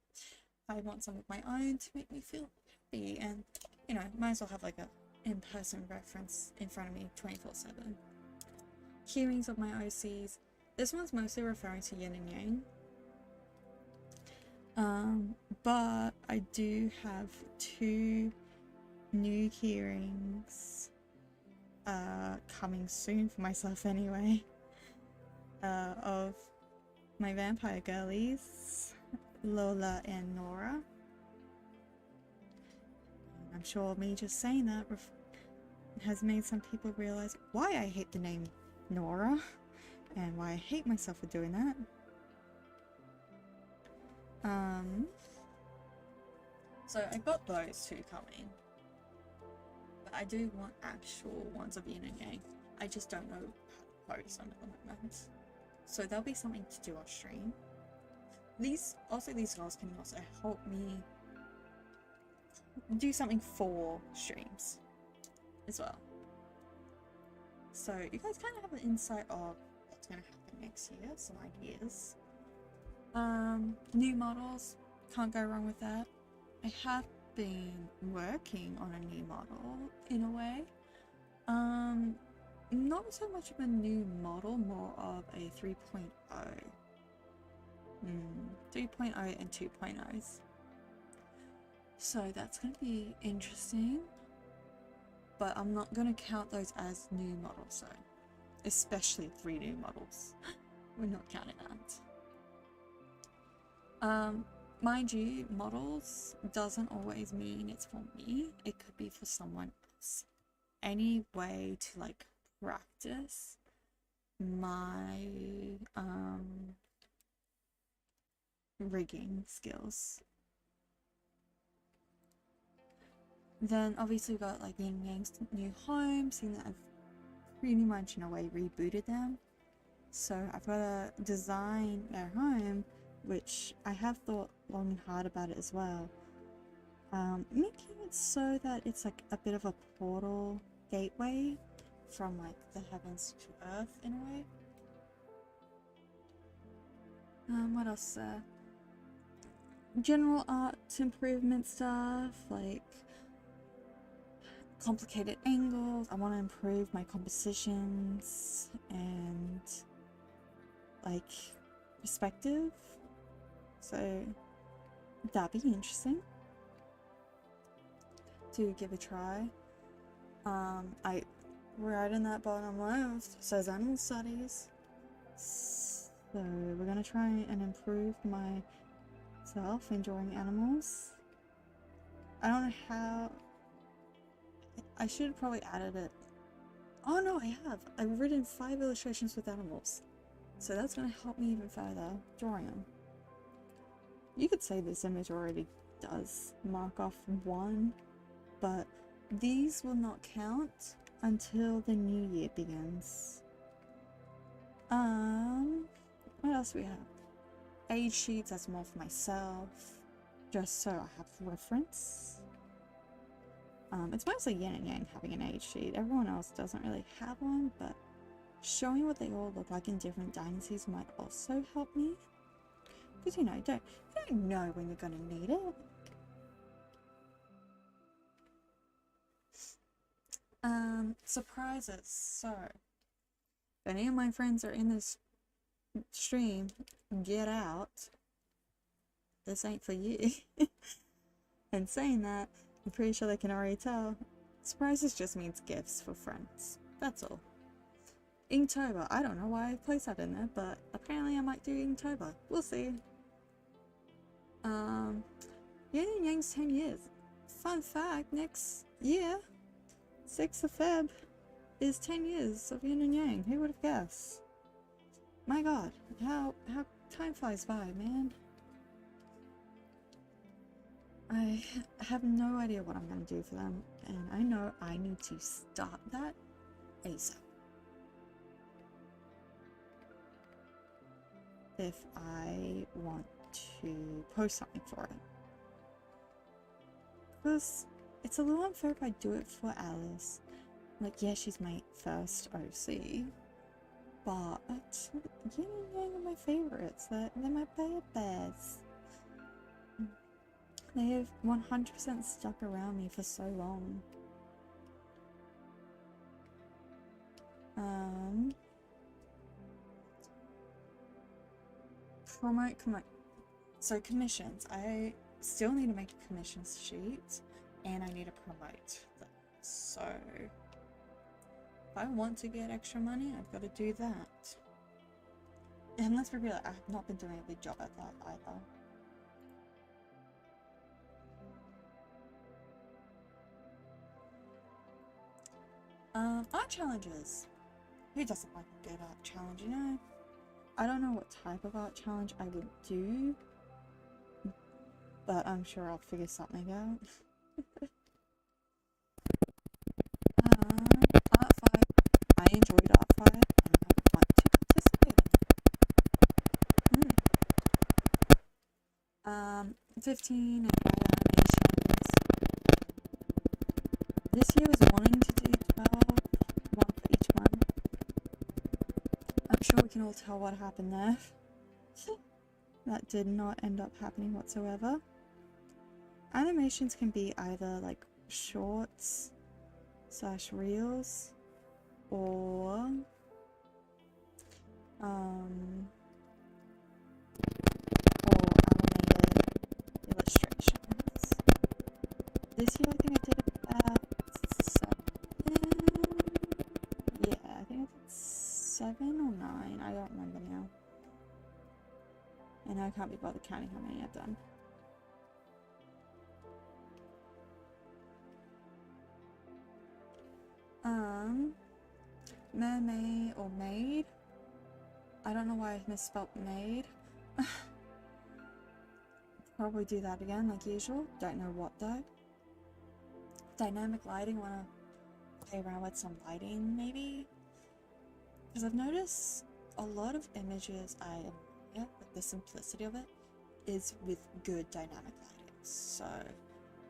I want some of my own to make me feel happy. And, you know, might as well have like a in-person reference in front of me 24/7. Keyrings of my OCs. This one's mostly referring to yin and yang. But I do have 2 new keyrings coming soon for myself anyway, of my vampire girlies, Lola and Nora. I'm sure me just saying that has made some people realize why I hate the name Nora and why I hate myself for doing that. So I got those 2 coming. But I do want actual ones of yin and yang. I just don't know how to pose them at the moment. So there'll be something to do on stream. These girls can also help me do something for streams as well. So you guys kind of have an insight of what's going to happen next year, some ideas. New models, can't go wrong with that. I have been working on a new model in a way. Not so much of a new model, more of a 3.0. 3.0 and 2.0s. So that's going to be interesting. But I'm not going to count those as new models though. Especially 3 new models. We're not counting that. Mind you, models doesn't always mean it's for me. It could be for someone else. Any way to like practice my rigging skills. Then obviously we got like Yin Yang's new home, seeing that I've pretty much in a way rebooted them. So I've got to design their home, which I have thought long and hard about it as well. Making it so that it's like a bit of a portal gateway from like the heavens to earth in a way. What else? General art improvement stuff, like complicated angles. I want to improve my compositions and like perspective, so that'd be interesting to give a try. Right in that bottom left says animal studies, so we're gonna try and improve myself in drawing animals. I don't know how. I should have probably added it. Oh no, I have. I've written 5 illustrations with animals, so that's gonna help me even further drawing them. You could say this image already does mark off 1, but these will not count until the new year begins. What else do we have? Age sheets, that's more for myself, just so I have reference. It's mostly yin and yang having an age sheet. Everyone else doesn't really have one, but showing what they all look like in different dynasties might also help me. Because you don't know when you're gonna need it. Surprises. So, if any of my friends are in this stream, get out. This ain't for you. And saying that, I'm pretty sure they can already tell. Surprises just means gifts for friends. That's all. Inktober. I don't know why I placed that in there, but apparently I might do Inktober. We'll see. Yin and Yang's 10 years. Fun fact, next year, 6th of Feb, is 10 years of Yin and Yang. Who would have guessed? My god, how time flies by, man. I have no idea what I'm going to do for them, and I know I need to start that ASAP. If I want to post something for it. Because it's a little unfair if I do it for Alice. Like, yeah, she's my first OC, but Yin and Yang are my favorites. They're my bears. They have 100% stuck around me for so long. Promote. So commissions. I still need to make a commissions sheet, and I need to promote them. So if I want to get extra money, I've got to do that. And let's be real, I have not been doing a good job at that either. Art challenges. Who doesn't like a good art challenge, you know? I don't know what type of art challenge I would do, but I'm sure I'll figure something out. Art fight. I enjoyed art fight, and I want to participate in it. 15 and write animations. This year was wanting to do 12, one for each one. I'm sure we can all tell what happened there. That did not end up happening whatsoever. Animations can be either like shorts / reels or animated illustrations. This year I think I did about 7. Yeah, I think I did 7 or 9. I don't remember now. And I can't be bothered counting how many I've done. Mermaid or maid. I don't know why I misspelled maid. Probably do that again like usual. Don't know what though. Dynamic lighting, wanna play around with some lighting maybe? Because I've noticed a lot of images I admire, but the simplicity of it is with good dynamic lighting. So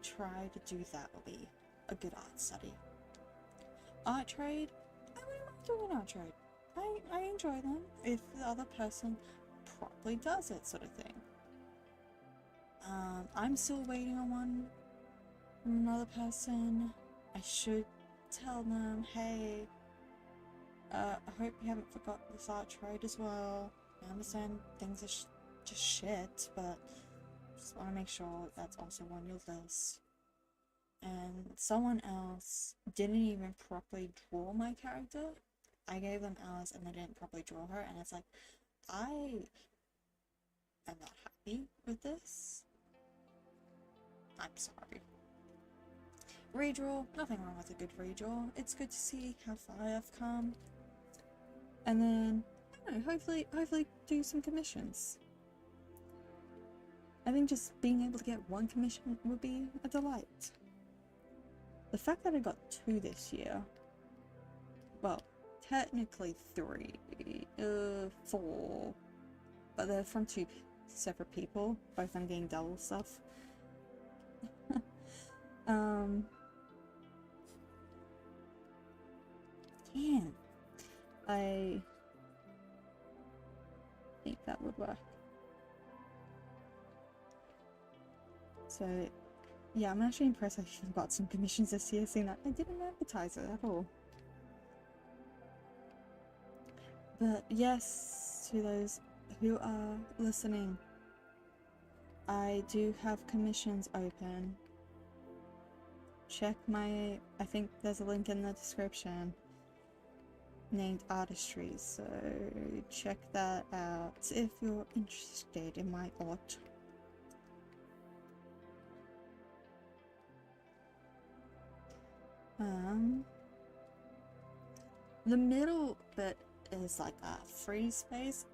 try to do that will be a good art study. Art trade, I wouldn't mind doing an art trade. I enjoy them if the other person properly does it, sort of thing. I'm still waiting on one from another person. I should tell them, hey, I hope you haven't forgot this art trade as well. I understand things are just shit, but just want to make sure that's also on your list. And someone else didn't even properly draw my character. I gave them Alice and they didn't properly draw her, and it's like, I am not happy with this. I'm sorry. Redraw, nothing wrong with a good redraw. It's good to see how far I've come. And then, I don't know, hopefully do some commissions. I think just being able to get one commission would be a delight. The fact that I got 2 this year, well, technically 3, 4, but they're from 2 separate people, both of them getting double stuff. Damn. I think that would work. So, yeah, I'm actually impressed I even got some commissions this year, seeing that I didn't advertise it at all. But yes, to those who are listening, I do have commissions open. Check my, I think there's a link in the description named Artistry, so check that out if you're interested in my art. The middle bit is like a free space,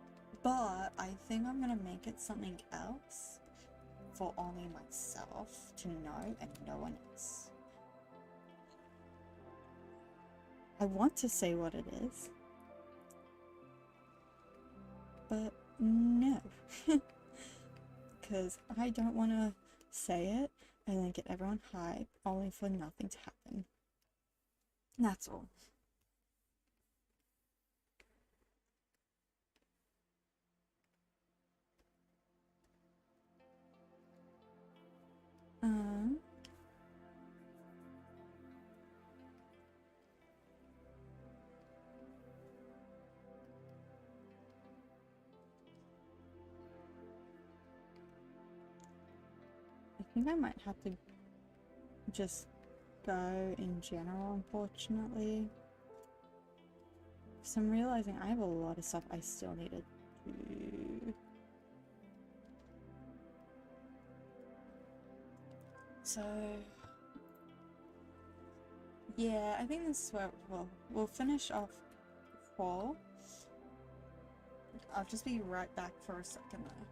but I think I'm gonna make it something else for only myself to know and no one else. I want to say what it is, but no, because I don't want to say it and then get everyone hyped only for nothing to happen. That's all. I think I might have to just go in general, unfortunately. Because I'm realizing I have a lot of stuff I still need to do. So, yeah, I think this is where we'll finish off fall. I'll just be right back for a second though.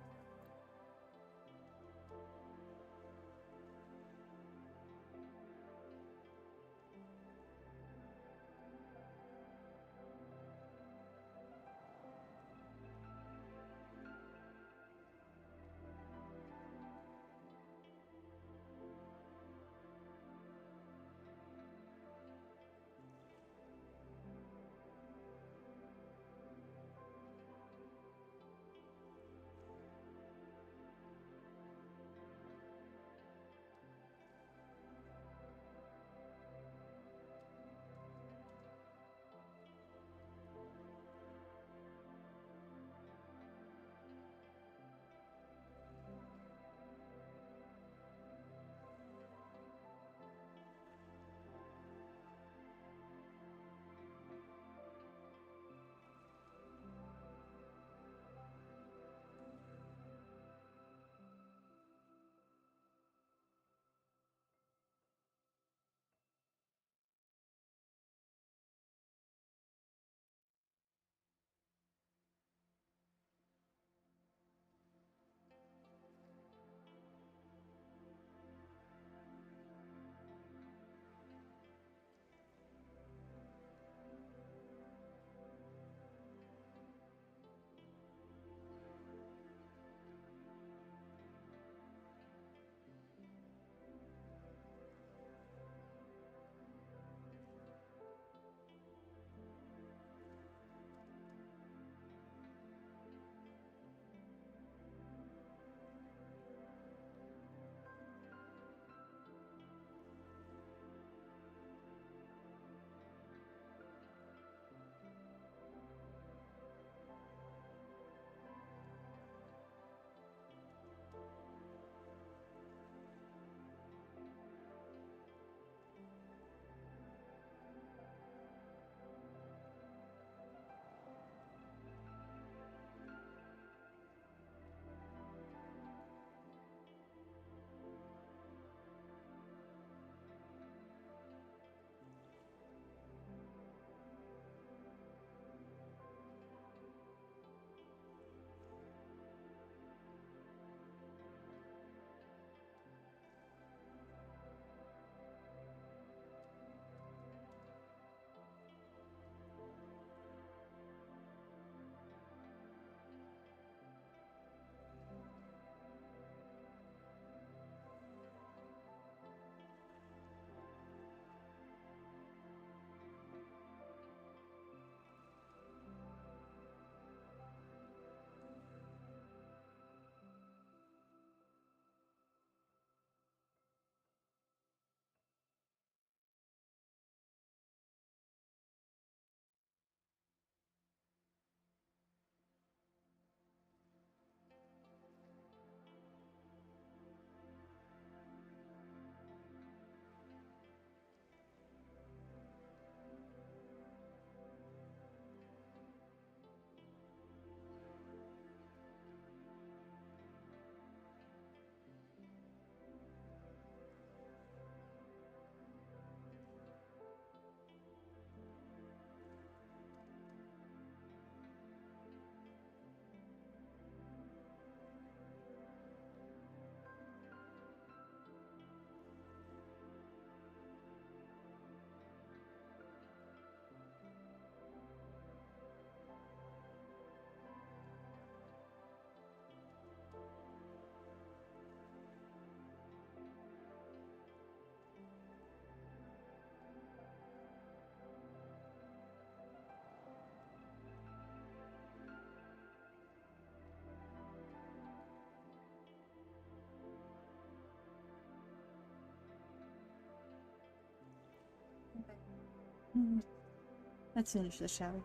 Let's finish this, shall we?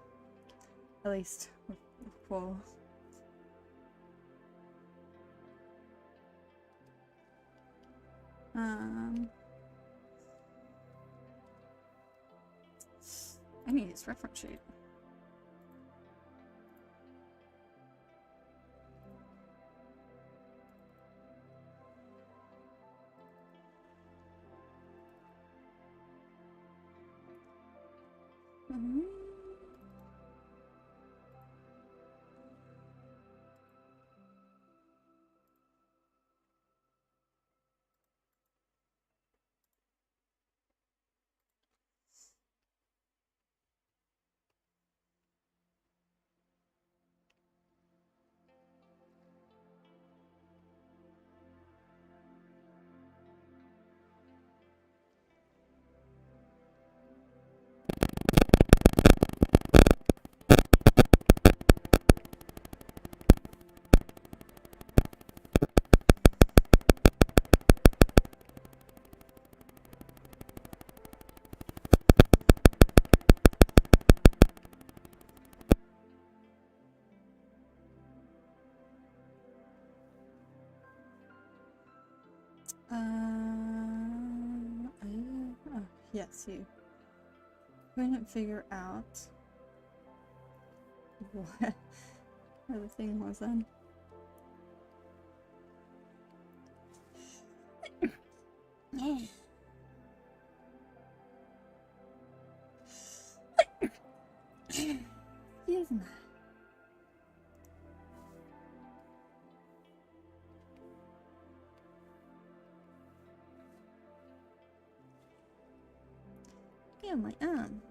At least before. I need his reference sheet. Yes, you couldn't figure out what the thing was then. Excuse me. Yeah, my arm.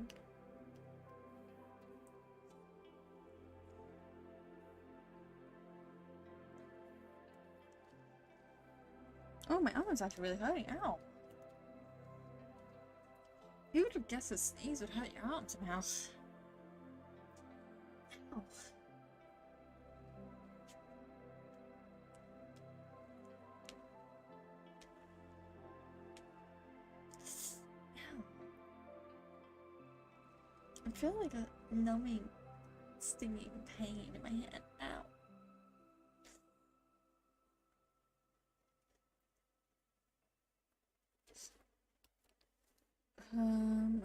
Oh, my arm's actually really hurting. Ow. Who would have guessed a sneeze would hurt your arm somehow? Ow. I feel like a numbing, stinging pain in my hand. Ow.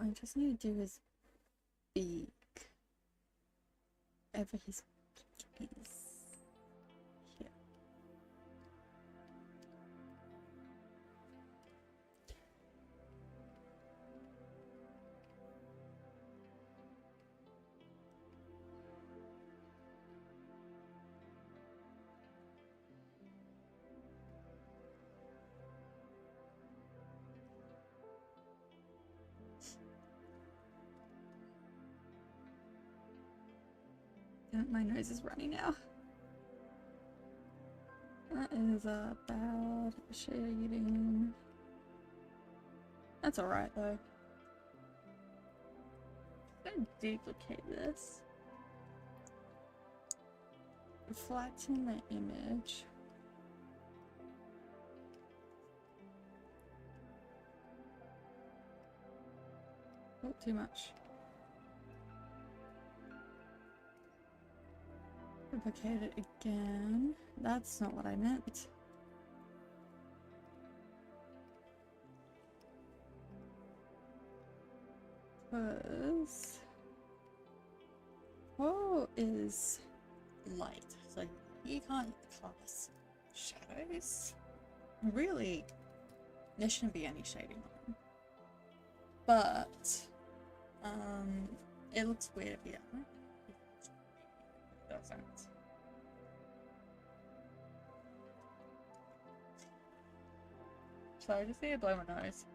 I just need to do his beak. Over his beak is here. My nose is running now. That is a bad shading. That's alright though. I'm gonna duplicate this. Flatten the image. Oh, too much. Duplicate it again. That's not what I meant. Because O is light, so you can't cast shadows. Really, there shouldn't be any shading on them. But it looks weird here. It doesn't. So I just need to blow my nose.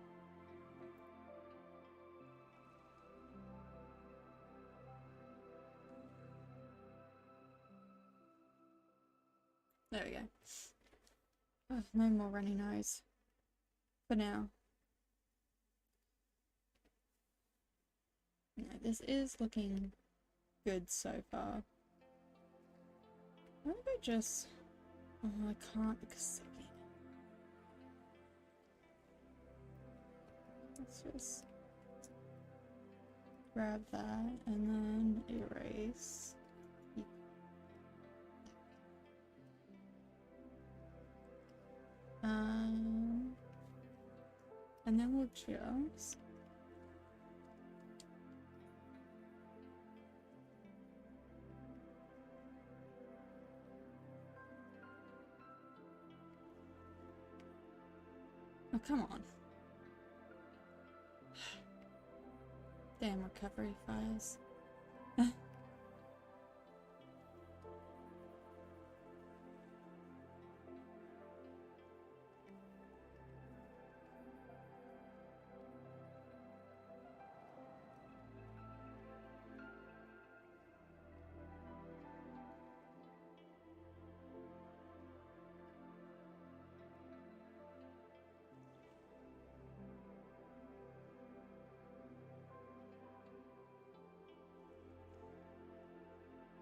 There we go. Oh, no more runny nose. For now. No, this is looking good so far. Why don't I just... Oh, I can't because again. Let's just... grab that and then erase. And then we'll just oh, come on. Damn recovery files.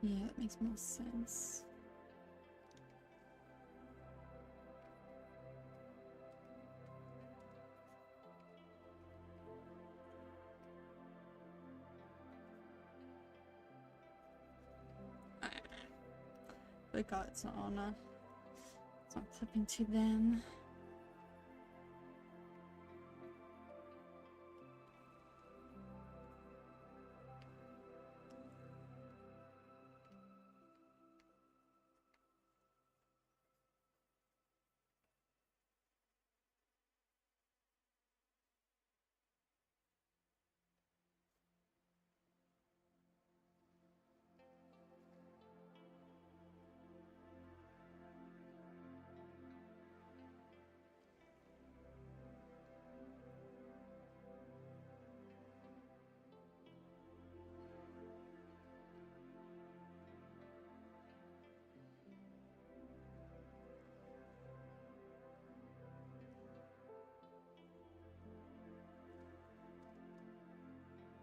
Yeah, that makes more sense. Forgot it's not on a... It's not clipping to them.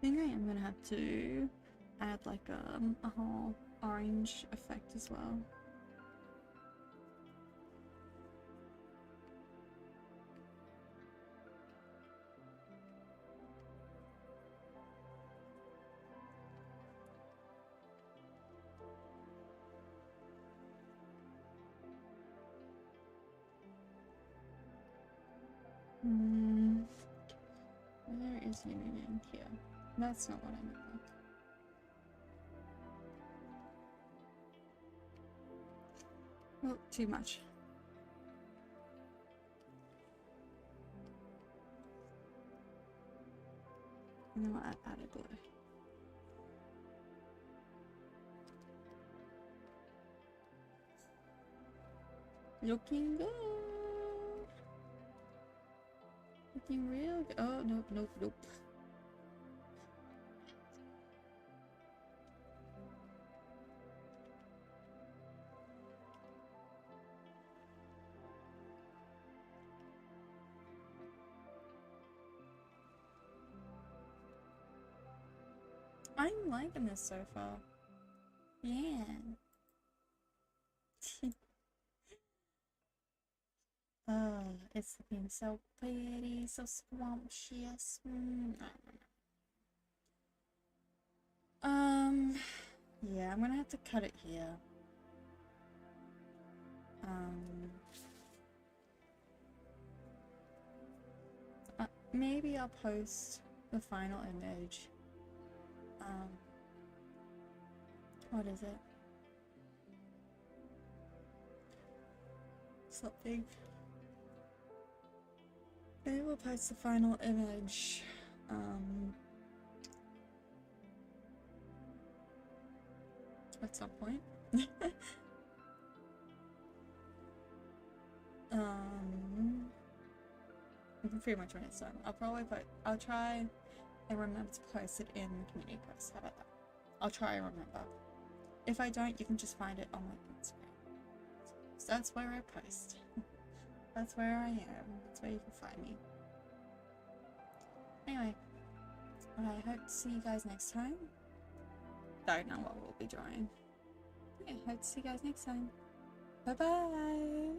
I think I am gonna have to add like a whole orange effect as well. Where is Union here? That's not what I meant. Oh, too much. And then we'll add it below. Looking good. Looking real good. Oh, nope, nope, nope. I'm liking this so far. Yeah. Oh, it's looking so pretty, so scrumptious. Yeah, I'm gonna have to cut it here. Maybe I'll post the final image. What is it? Something. Maybe we'll post the final image. At some point. Pretty much when it's done. I'll try and remember to post it in the community post. How about that? I'll try and remember. If I don't, you can just find it on my Instagram. So that's where I post. That's where I am. That's where you can find me. Anyway, I hope to see you guys next time. Don't know what we'll be drawing. Yeah, hope to see you guys next time. Bye bye!